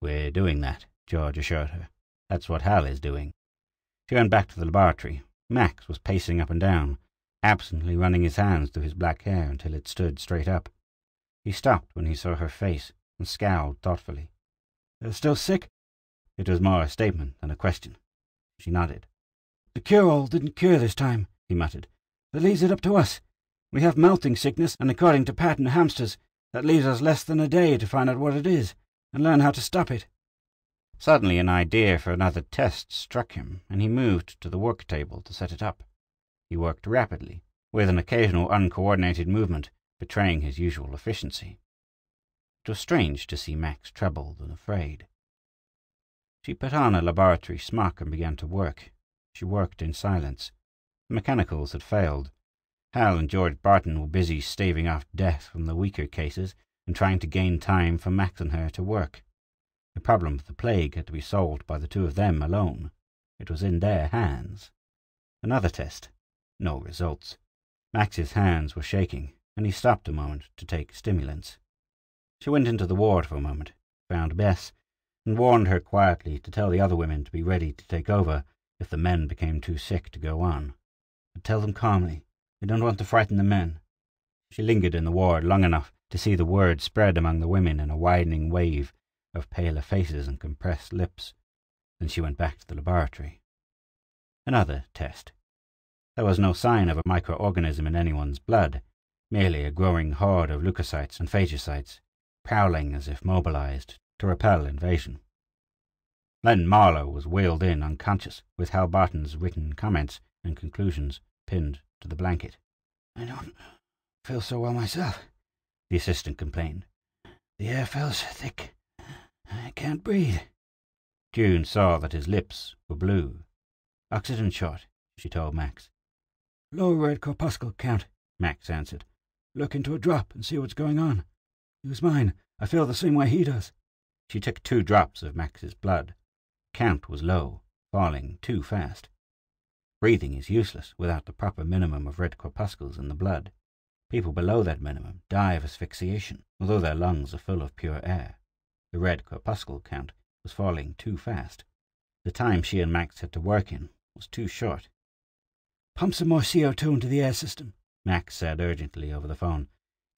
"We're doing that," George assured her. "That's what Hal is doing." She went back to the laboratory. Max was pacing up and down, absently running his hands through his black hair until it stood straight up. He stopped when he saw her face and scowled thoughtfully. "They're still sick?" It was more a statement than a question. She nodded. "The cure-all didn't cure this time," he muttered. "That leaves it up to us. We have melting sickness, and according to Pat and the hamsters, that leaves us less than a day to find out what it is and learn how to stop it." Suddenly an idea for another test struck him, and he moved to the work table to set it up. He worked rapidly, with an occasional uncoordinated movement betraying his usual efficiency. It was strange to see Max troubled and afraid. She put on a laboratory smock and began to work. She worked in silence. The mechanicals had failed. Hal and George Barton were busy staving off death from the weaker cases and trying to gain time for Max and her to work. The problem of the plague had to be solved by the two of them alone. It was in their hands. Another test. No results. Max's hands were shaking, and he stopped a moment to take stimulants. She went into the ward for a moment, found Bess, and warned her quietly to tell the other women to be ready to take over if the men became too sick to go on. But tell them calmly. They don't want to frighten the men. She lingered in the ward long enough to see the word spread among the women in a widening wave of paler faces and compressed lips. Then she went back to the laboratory. Another test. There was no sign of a microorganism in anyone's blood, merely a growing horde of leukocytes and phagocytes, prowling as if mobilized to repel invasion. Len Marlowe was wheeled in unconscious, with Hal Barton's written comments and conclusions pinned to the blanket. "I don't feel so well myself," the assistant complained. "The air feels thick. I can't breathe." June saw that his lips were blue. "Oxygen short," she told Max. "Low red corpuscle count," Max answered. "Look into a drop and see what's going on. Use mine. I feel the same way he does." She took 2 drops of Max's blood. Count was low, falling too fast. Breathing is useless without the proper minimum of red corpuscles in the blood. People below that minimum die of asphyxiation, although their lungs are full of pure air. The red corpuscle count was falling too fast. The time she and Max had to work in was too short. "Pump some more CO2 into the air system," Max said urgently over the phone.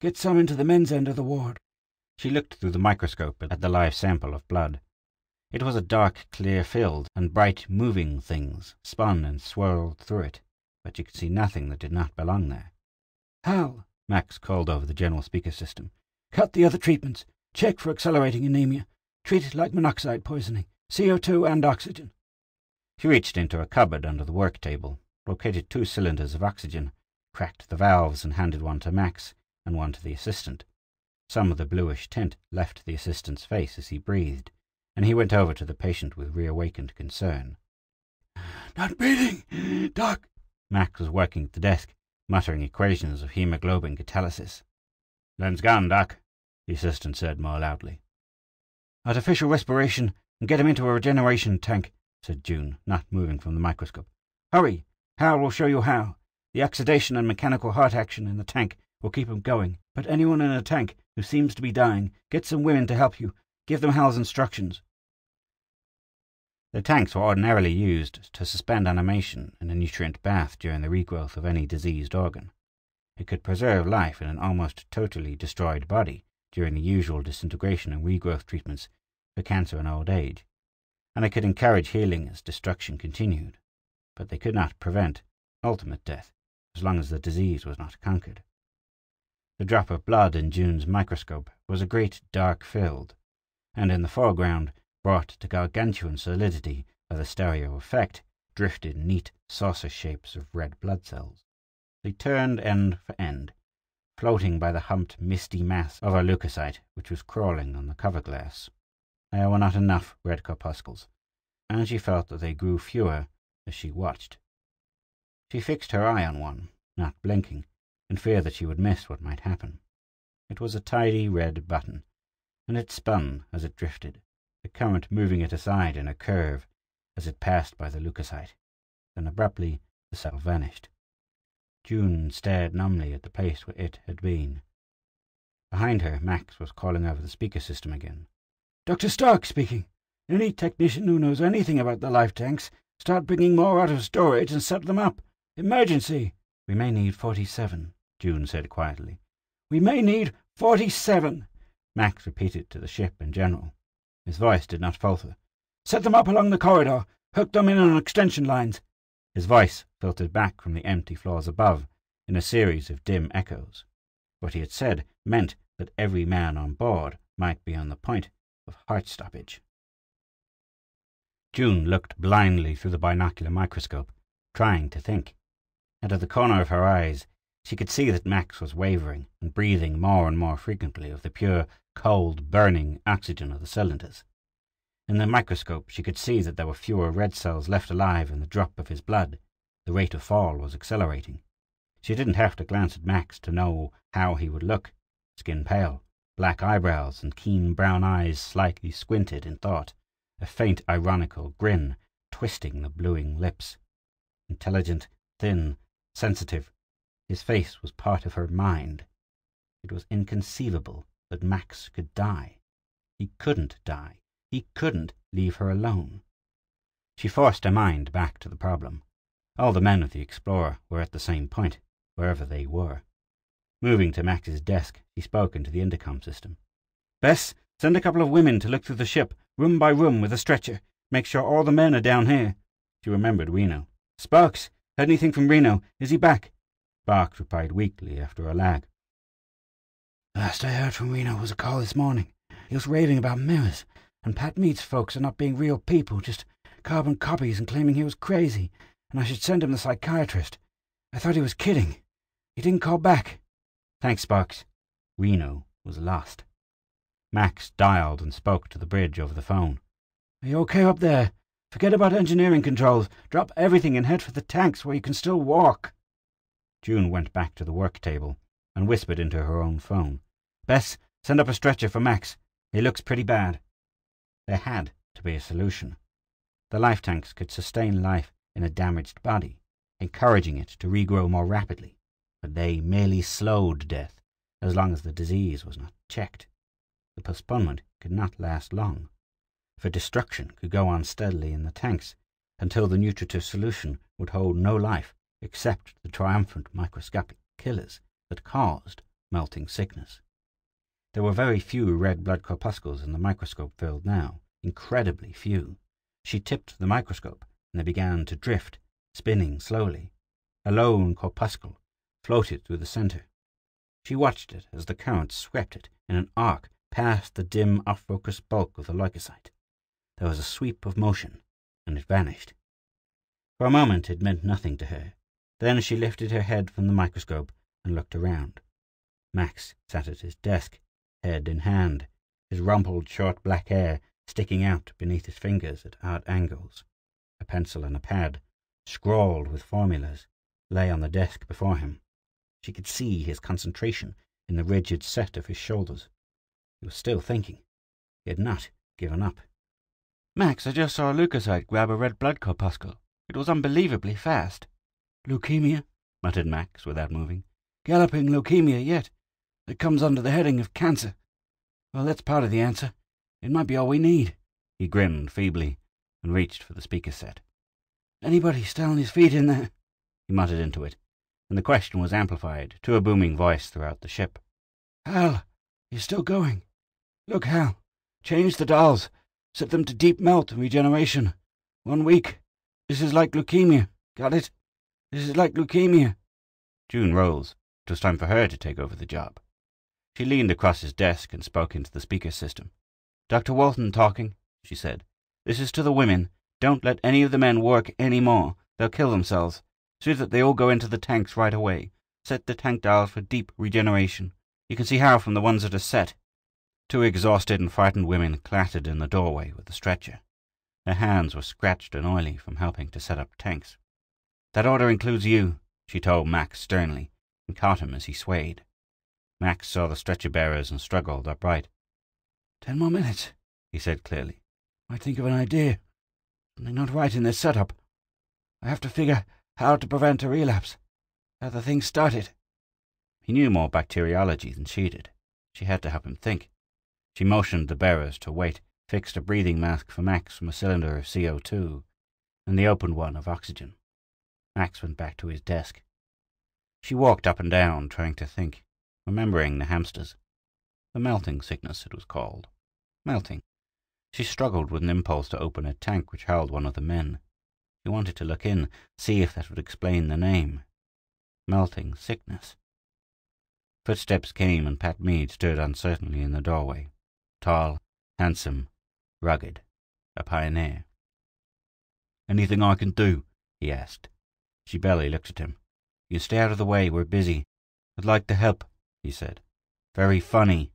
"Get some into the men's end of the ward." She looked through the microscope at the live sample of blood. It was a dark, clear field, and bright, moving things spun and swirled through it, but you could see nothing that did not belong there. "Hal," Max called over the general speaker system, "cut the other treatments. Check for accelerating anemia. Treat it like monoxide poisoning. CO2 and oxygen." She reached into a cupboard under the work table, located 2 cylinders of oxygen, cracked the valves and handed one to Max and one to the assistant. Some of the bluish tint left the assistant's face as he breathed, and he went over to the patient with reawakened concern. "Not breathing, Doc." Max was working at the desk, muttering equations of hemoglobin catalysis. "Len's gone, Doc." the assistant said more loudly. Artificial respiration, and get him into a regeneration tank, said June, not moving from the microscope. Hurry! Hal will show you how. The oxidation and mechanical heart action in the tank will keep him going. But anyone in a tank who seems to be dying, get some women to help you. Give them Hal's instructions. The tanks were ordinarily used to suspend animation in a nutrient bath during the regrowth of any diseased organ. It could preserve life in an almost totally destroyed body during the usual disintegration and regrowth treatments for cancer and old age, and it could encourage healing as destruction continued, but they could not prevent ultimate death as long as the disease was not conquered. The drop of blood in June's microscope was a great dark field, and in the foreground, brought to gargantuan solidity by the stereo effect, drifted neat saucer shapes of red blood cells. They turned end for end, floating by the humped misty mass of a leukocyte which was crawling on the cover glass. There were not enough red corpuscles, and she felt that they grew fewer as she watched. She fixed her eye on one, not blinking, in fear that she would miss what might happen. It was a tidy red button, and it spun as it drifted, the current moving it aside in a curve as it passed by the leukocyte. Then abruptly the cell vanished. June stared numbly at the place where it had been. Behind her, Max was calling over the speaker system again. Dr. Stark speaking. Any technician who knows anything about the life tanks, start bringing more out of storage and set them up. Emergency. We may need 47, June said quietly. We may need 47, Max repeated to the ship in general. His voice did not falter. Set them up along the corridor. Hook them in on extension lines. His voice filtered back from the empty floors above in a series of dim echoes. What he had said meant that every man on board might be on the point of heart stoppage. June looked blindly through the binocular microscope, trying to think. Out of the corner of her eyes, she could see that Max was wavering and breathing more and more frequently of the pure, cold, burning oxygen of the cylinders. In the microscope, she could see that there were fewer red cells left alive in the drop of his blood. The rate of fall was accelerating. She didn't have to glance at Max to know how he would look. Skin pale, black eyebrows and keen brown eyes slightly squinted in thought, a faint ironical grin twisting the bluing lips. Intelligent, thin, sensitive, his face was part of her mind. It was inconceivable that Max could die. He couldn't die. He couldn't leave her alone. She forced her mind back to the problem. All the men of the Explorer were at the same point, wherever they were. Moving to Max's desk, she spoke into the intercom system. "Bess, send a couple of women to look through the ship, room by room, with a stretcher. Make sure all the men are down here." She remembered Reno. "Sparks, heard anything from Reno? Is he back?" Sparks replied weakly after a lag. "Last I heard from Reno was a call this morning. He was raving about mirrors, and Pat Mead's folks are not being real people, just carbon copies, and claiming he was crazy, and I should send him the psychiatrist. I thought he was kidding. He didn't call back." "Thanks, Sparks." Reno was lost. Max dialed and spoke to the bridge over the phone. "Are you okay up there? Forget about engineering controls. Drop everything and head for the tanks where you can still walk." June went back to the work table and whispered into her own phone. "Bess, send up a stretcher for Max. He looks pretty bad." There had to be a solution. The life tanks could sustain life in a damaged body, encouraging it to regrow more rapidly, but they merely slowed death as long as the disease was not checked. The postponement could not last long, for destruction could go on steadily in the tanks until the nutritive solution would hold no life except the triumphant microscopic killers that caused melting sickness. There were very few red blood corpuscles in the microscope field now, incredibly few. She tipped the microscope, and they began to drift, spinning slowly. A lone corpuscle floated through the center. She watched it as the current swept it in an arc past the dim, off-focus bulk of the leukocyte. There was a sweep of motion, and it vanished. For a moment it meant nothing to her. Then she lifted her head from the microscope and looked around. Max sat at his desk, head in hand, his rumpled short black hair sticking out beneath his fingers at odd angles. A pencil and a pad, scrawled with formulas, lay on the desk before him. She could see his concentration in the rigid set of his shoulders. He was still thinking. He had not given up. Max, I just saw a leukocyte grab a red blood corpuscle. It was unbelievably fast. Leukemia, muttered Max without moving. Galloping leukemia yet. It comes under the heading of cancer. Well, that's part of the answer. It might be all we need. He grinned feebly and reached for the speaker set. Anybody still on his feet in there? He muttered into it, and the question was amplified to a booming voice throughout the ship. Hal, you're still going. Look, Hal, change the dolls. Set them to deep melt and regeneration. 1 week. This is like leukemia. Got it? This is like leukemia. June rose. It was time for her to take over the job. She leaned across his desk and spoke into the speaker system. Dr. Walton talking, she said. This is to the women. Don't let any of the men work any more. They'll kill themselves. See that they all go into the tanks right away. Set the tank dials for deep regeneration. You can see how from the ones that are set. 2 exhausted and frightened women clattered in the doorway with the stretcher. Their hands were scratched and oily from helping to set up tanks. That order includes you, she told Max sternly, and caught him as he swayed. Max saw the stretcher-bearers and struggled upright. 10 more minutes, he said clearly. Might think of an idea. Something not right in this setup. I have to figure how to prevent a relapse. How the thing started. He knew more bacteriology than she did. She had to help him think. She motioned the bearers to wait, fixed a breathing mask for Max from a cylinder of CO2, and the opened one of oxygen. Max went back to his desk. She walked up and down, trying to think, remembering the hamsters. The melting sickness, it was called. Melting. She struggled with an impulse to open a tank which held one of the men. She wanted to look in, see if that would explain the name. Melting sickness. Footsteps came, and Pat Meade stood uncertainly in the doorway. Tall, handsome, rugged, a pioneer. "Anything I can do?" he asked. She barely looked at him. "You stay out of the way, we're busy." "I'd like to help," he said. "Very funny."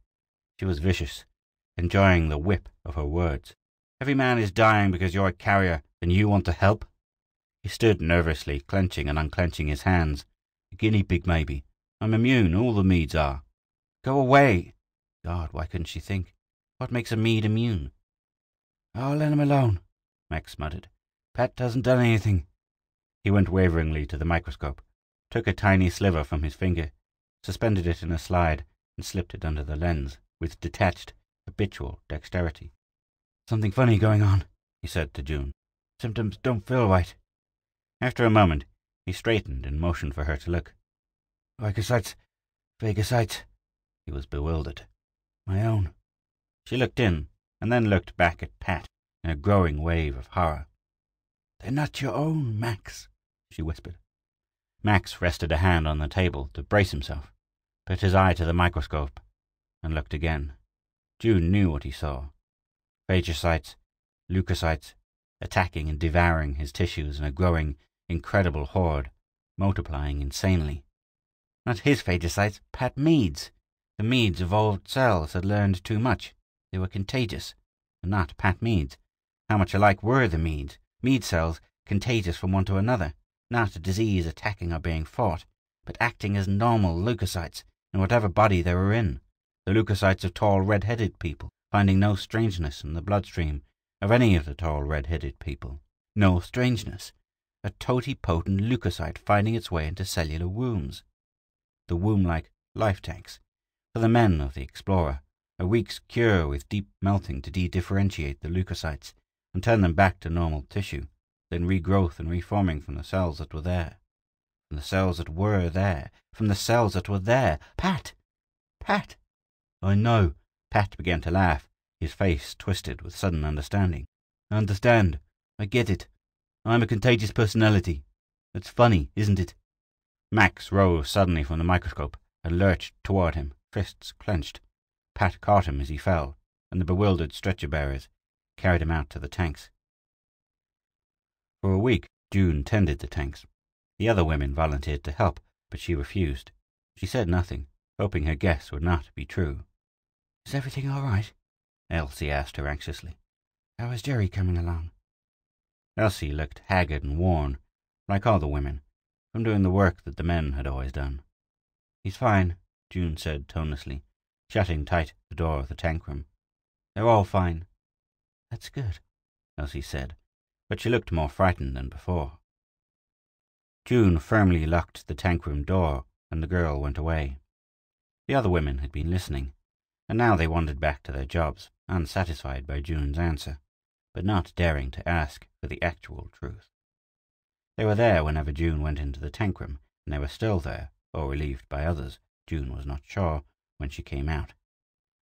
She was vicious, enjoying the whip of her words. "Every man is dying because you're a carrier, and you want to help?" He stood nervously, clenching and unclenching his hands. "A guinea pig, maybe. I'm immune, all the Meads are." "Go away!" God, why couldn't she think? What makes a Mead immune? "Oh, let him alone," Max muttered. "Pat hasn't done anything." He went waveringly to the microscope, took a tiny sliver from his finger, suspended it in a slide, and slipped it under the lens, with detached, habitual dexterity. "Something funny going on," he said to June. "Symptoms don't feel right." After a moment, he straightened and motioned for her to look. "Leukocytes, phagocytes." He was bewildered. "My own." She looked in, and then looked back at Pat in a growing wave of horror. "They're not your own, Max," she whispered. Max rested a hand on the table to brace himself, put his eye to the microscope, and looked again. June knew what he saw. Phagocytes, leukocytes, attacking and devouring his tissues in a growing, incredible horde, multiplying insanely. Not his phagocytes, Pat Meade's. The Meade's evolved cells had learned too much. They were contagious, and not Pat Meade's. How much alike were the Meade's? Meade cells, contagious from one to another, not a disease attacking or being fought, but acting as normal leukocytes in whatever body they were in. The leukocytes of tall red-headed people, finding no strangeness in the bloodstream of any of the tall red-headed people. No strangeness. A totipotent leukocyte finding its way into cellular wombs. The womb-like life tanks. For the men of the Explorer, a week's cure with deep melting to de-differentiate the leukocytes and turn them back to normal tissue, then regrowth and reforming from the cells that were there. From the cells that were there. From the cells that were there. Pat! Pat! "I know." Pat began to laugh, his face twisted with sudden understanding. "I understand. I get it. I'm a contagious personality. That's funny, isn't it?" Max rose suddenly from the microscope and lurched toward him, fists clenched. Pat caught him as he fell, and the bewildered stretcher-bearers carried him out to the tanks. For a week, June tended the tanks. The other women volunteered to help, but she refused. She said nothing, hoping her guess would not be true. "Is everything all right?" Elsie asked her anxiously. "How is Jerry coming along?" Elsie looked haggard and worn, like all the women, from doing the work that the men had always done. "He's fine," June said tonelessly. shutting tight the door of the tank room. "They're all fine." "That's good," Elsie said, but she looked more frightened than before. June firmly locked the tank room door, and the girl went away. The other women had been listening, and now they wandered back to their jobs, unsatisfied by June's answer, but not daring to ask for the actual truth. They were there whenever June went into the tank room, and they were still there, or relieved by others, June was not sure, when she came out.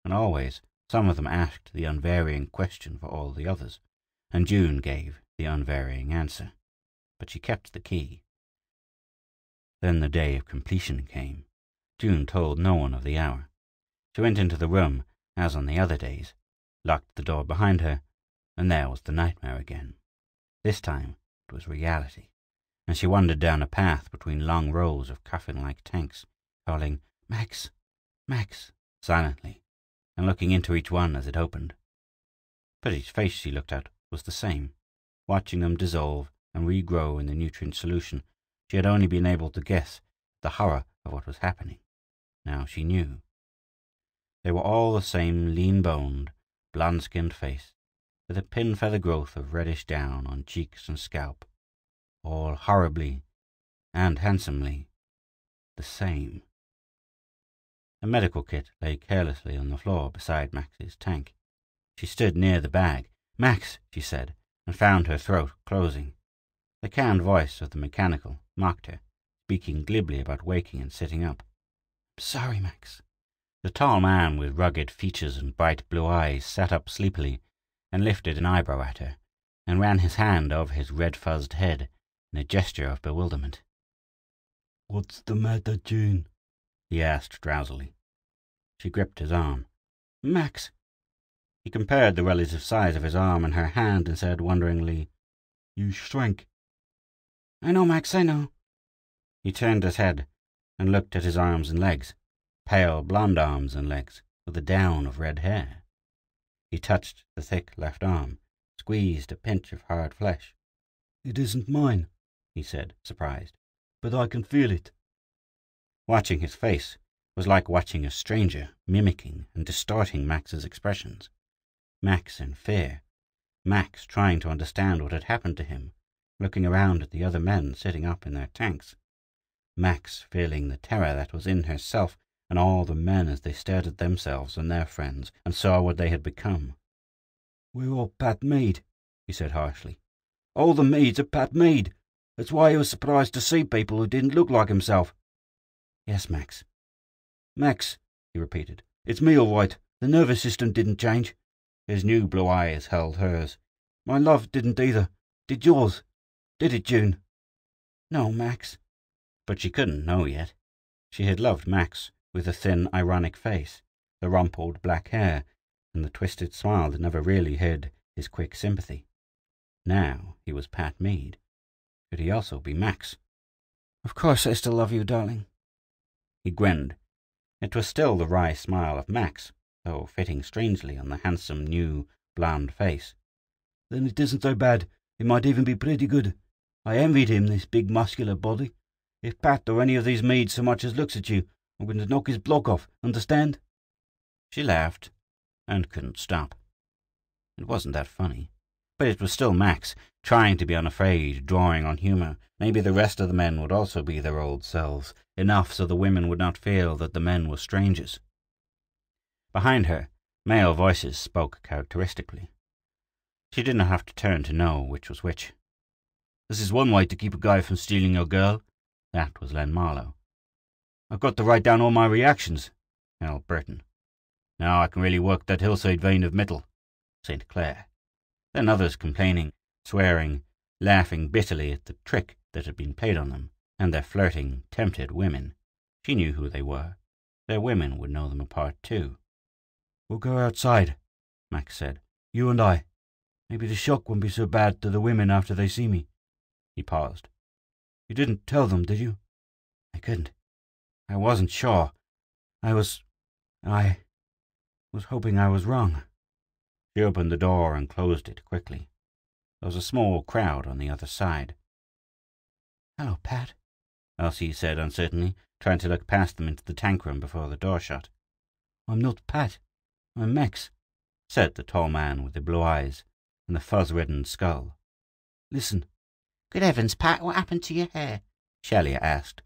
And always some of them asked the unvarying question for all the others, and June gave the unvarying answer. But she kept the key. Then the day of completion came. June told no one of the hour. She went into the room, as on the other days, locked the door behind her, and there was the nightmare again. This time it was reality, and she wandered down a path between long rows of coffin-like tanks, calling, "Max, Max," silently, and looking into each one as it opened. But each face she looked at was the same. Watching them dissolve and regrow in the nutrient solution, she had only been able to guess the horror of what was happening. Now she knew. They were all the same lean-boned, blonde-skinned face, with a pin-feather growth of reddish down on cheeks and scalp, all horribly and handsomely the same. A medical kit lay carelessly on the floor beside Max's tank. She stood near the bag. "Max," she said, and found her throat closing. The canned voice of the mechanical mocked her, speaking glibly about waking and sitting up. "I'm sorry, Max." The tall man with rugged features and bright blue eyes sat up sleepily and lifted an eyebrow at her, and ran his hand over his red-fuzzed head in a gesture of bewilderment. "What's the matter, June?" he asked drowsily. She gripped his arm. "Max." He compared the relative size of his arm and her hand and said wonderingly, "You shrank." "I know, Max, I know." He turned his head and looked at his arms and legs, pale blonde arms and legs with a down of red hair. He touched the thick left arm, squeezed a pinch of hard flesh. "It isn't mine," he said, surprised, "but I can feel it." Watching his face was like watching a stranger mimicking and distorting Max's expressions. Max in fear, Max trying to understand what had happened to him, looking around at the other men sitting up in their tanks. Max feeling the terror that was in herself and all the men as they stared at themselves and their friends and saw what they had become. "We're all Pat Mead," he said harshly. "All the Meads are Pat Mead. That's why he was surprised to see people who didn't look like himself." "Yes, Max." "Max," he repeated. "It's me all right. The nervous system didn't change." His new blue eyes held hers. "My love didn't either. Did yours? Did it, June?" "No, Max." But she couldn't know yet. She had loved Max with the thin, ironic face, the rumpled black hair, and the twisted smile that never really hid his quick sympathy. Now he was Pat Mead. Could he also be Max? "Of course I still love you, darling." He grinned. It was still the wry smile of Max, though fitting strangely on the handsome, new, blonde face. "Then it isn't so bad. It might even be pretty good. I envied him, this big muscular body. If Pat or any of these Meads so much as looks at you, I'm going to knock his block off, understand?" She laughed, and couldn't stop. It wasn't that funny, but it was still Max, trying to be unafraid, drawing on humor. Maybe the rest of the men would also be their old selves, enough so the women would not feel that the men were strangers. Behind her, male voices spoke characteristically. She did not have to turn to know which was which. "This is one way to keep a guy from stealing your girl." That was Len Marlowe. "I've got to write down all my reactions." Al Burton. "Now I can really work that hillside vein of metal." St. Clair. Then others complaining, swearing, laughing bitterly at the trick that had been played on them, and their flirting, tempted women. She knew who they were. Their women would know them apart too. "We'll go outside," Max said. "You and I. Maybe the shock won't be so bad to the women after they see me." He paused. "You didn't tell them, did you?" "I couldn't. I wasn't sure. I was hoping I was wrong." She opened the door and closed it quickly. There was a small crowd on the other side. "Hello, Pat," Elsie said uncertainly, trying to look past them into the tank room before the door shut. I'm not Pat. I'm Max," said the tall man with the blue eyes and the fuzz-reddened skull. "Listen." "Good heavens, Pat, what happened to your hair?" Shelia asked.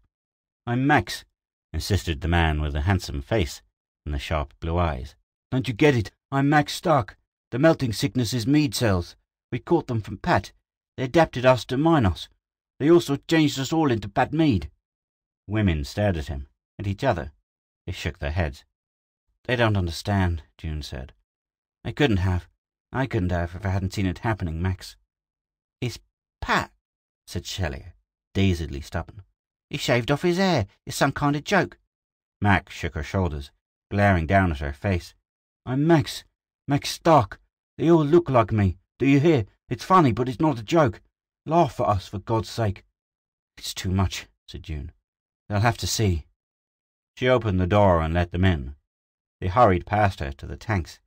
"I'm Max," insisted the man with the handsome face and the sharp blue eyes. "Don't you get it? I'm Max Stark. The melting sickness is mead cells. We caught them from Pat. They adapted us to Minos. They also changed us all into Pat Mead." Women stared at him, at each other. They shook their heads. "They don't understand," June said. I couldn't have if I hadn't seen it happening, Max." "It's Pat," said Shelia, dazedly stubborn. "He shaved off his hair. It's some kind of joke." Max shook her shoulders, glaring down at her face. "I'm Max Stark. They all look like me. Do you hear? It's funny, but it's not a joke. Laugh at us, for God's sake." "It's too much," said June. "They'll have to see." She opened the door and let them in. They hurried past her to the tanks,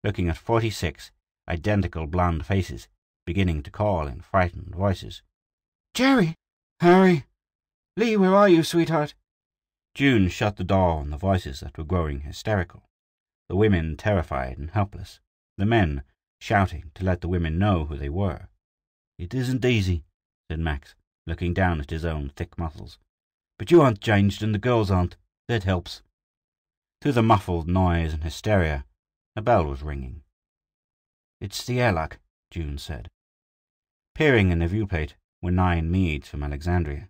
looking at 46 identical blonde faces, beginning to call in frightened voices. "Jerry! Harry! Lee, where are you, sweetheart?" June shut the door on the voices that were growing hysterical, the women terrified and helpless, the men shouting to let the women know who they were. "It isn't easy," said Max, looking down at his own thick muscles. "But you aren't changed and the girls aren't. That helps." Through the muffled noise and hysteria, a bell was ringing. "It's the airlock," June said. Peering in the viewplate were 9 Meads from Alexandria.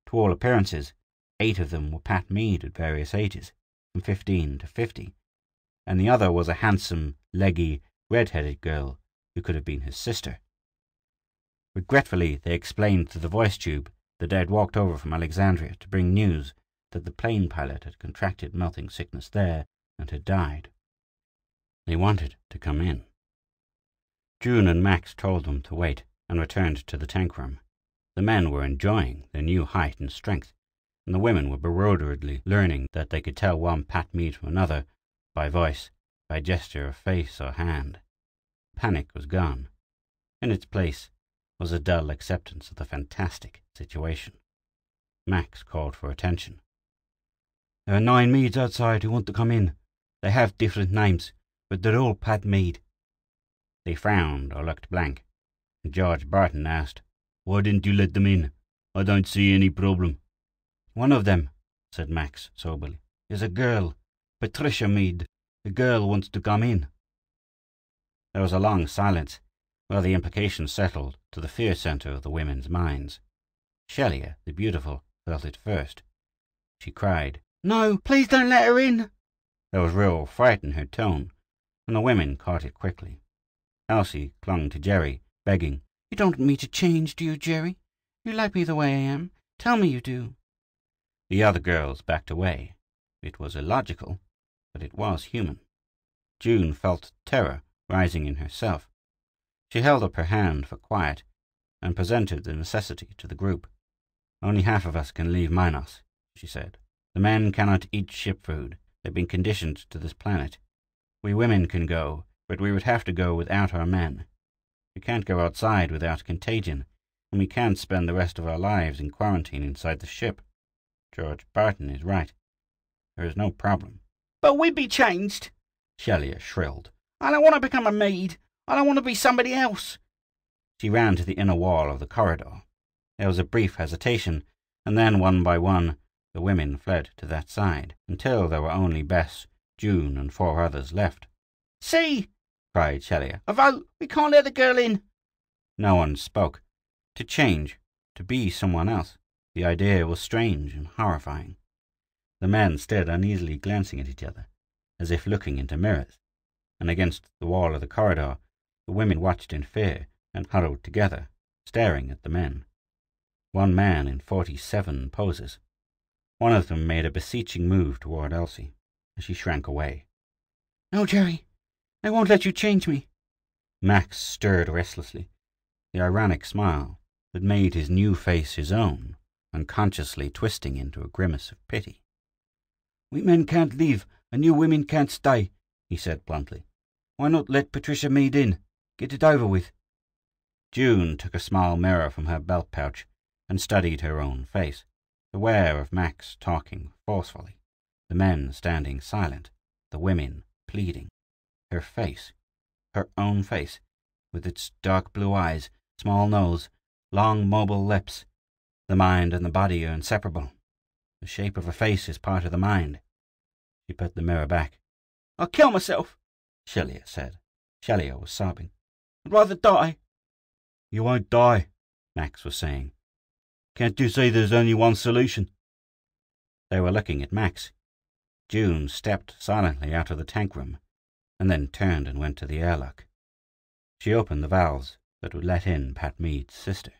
To all appearances, 8 of them were Pat Mead at various ages, from 15 to 50, and the other was a handsome, leggy, red-headed girl who could have been his sister. Regretfully, they explained through the voice tube that they had walked over from Alexandria to bring news that the plane pilot had contracted melting sickness there and had died. They wanted to come in. June and Max told them to wait and returned to the tank room. The men were enjoying their new height and strength, and the women were bewilderedly learning that they could tell one Pat Mead from another by voice, by gesture of face or hand. Panic was gone. In its place was a dull acceptance of the fantastic situation. Max called for attention. "There are 9 Meads outside who want to come in. They have different names, but they're all Pat Mead." They frowned or looked blank, and George Barton asked, "Why didn't you let them in? I don't see any problem." "One of them," said Max soberly, "is a girl, Patricia Mead. The girl wants to come in." There was a long silence, while the implications settled to the fear center of the women's minds. Shelia, the beautiful, felt it first. She cried, "No, please don't let her in." There was real fright in her tone, and the women caught it quickly. Elsie clung to Jerry, begging, "You don't want me to change, do you, Jerry? You like me the way I am. Tell me you do." The other girls backed away. It was illogical, but it was human. June felt terror rising in herself. She held up her hand for quiet and presented the necessity to the group. "Only half of us can leave Minos," she said. "The men cannot eat ship food. They've been conditioned to this planet. We women can go, but we would have to go without our men. We can't go outside without Contagion, and we can't spend the rest of our lives in quarantine inside the ship. George Barton is right. There is no problem." "But we'd be changed," Shelia shrilled. "I don't want to become a Mead. I don't want to be somebody else." She ran to the inner wall of the corridor. There was a brief hesitation, and then, one by one, the women fled to that side, until there were only Bess, June, and 4 others left. "See!" cried Shelia. "A vote! We can't let the girl in." No one spoke. To change, to be someone else, the idea was strange and horrifying. The men stood uneasily glancing at each other, as if looking into mirrors, and against the wall of the corridor the women watched in fear and huddled together, staring at the men. One man in 47 poses. One of them made a beseeching move toward Elsie, as she shrank away. "No, Jerry, I won't let you change me." Max stirred restlessly, the ironic smile that made his new face his own, unconsciously twisting into a grimace of pity. "We men can't leave, and you women can't stay," he said bluntly. "Why not let Patricia Mead in? Get it over with." June took a small mirror from her belt pouch and studied her own face, aware of Max talking forcefully, the men standing silent. the women pleading. Her face, her own face, with its dark blue eyes, small nose, long mobile lips. The mind and the body are inseparable. The shape of a face is part of the mind. She put the mirror back. "I'll kill myself," Shelia said. Shelia was sobbing. "I'd rather die." "You won't die," Max was saying. "Can't you see there's only one solution?" They were looking at Max. June stepped silently out of the tank room, and then turned and went to the airlock. She opened the valves that would let in Pat Mead's sister.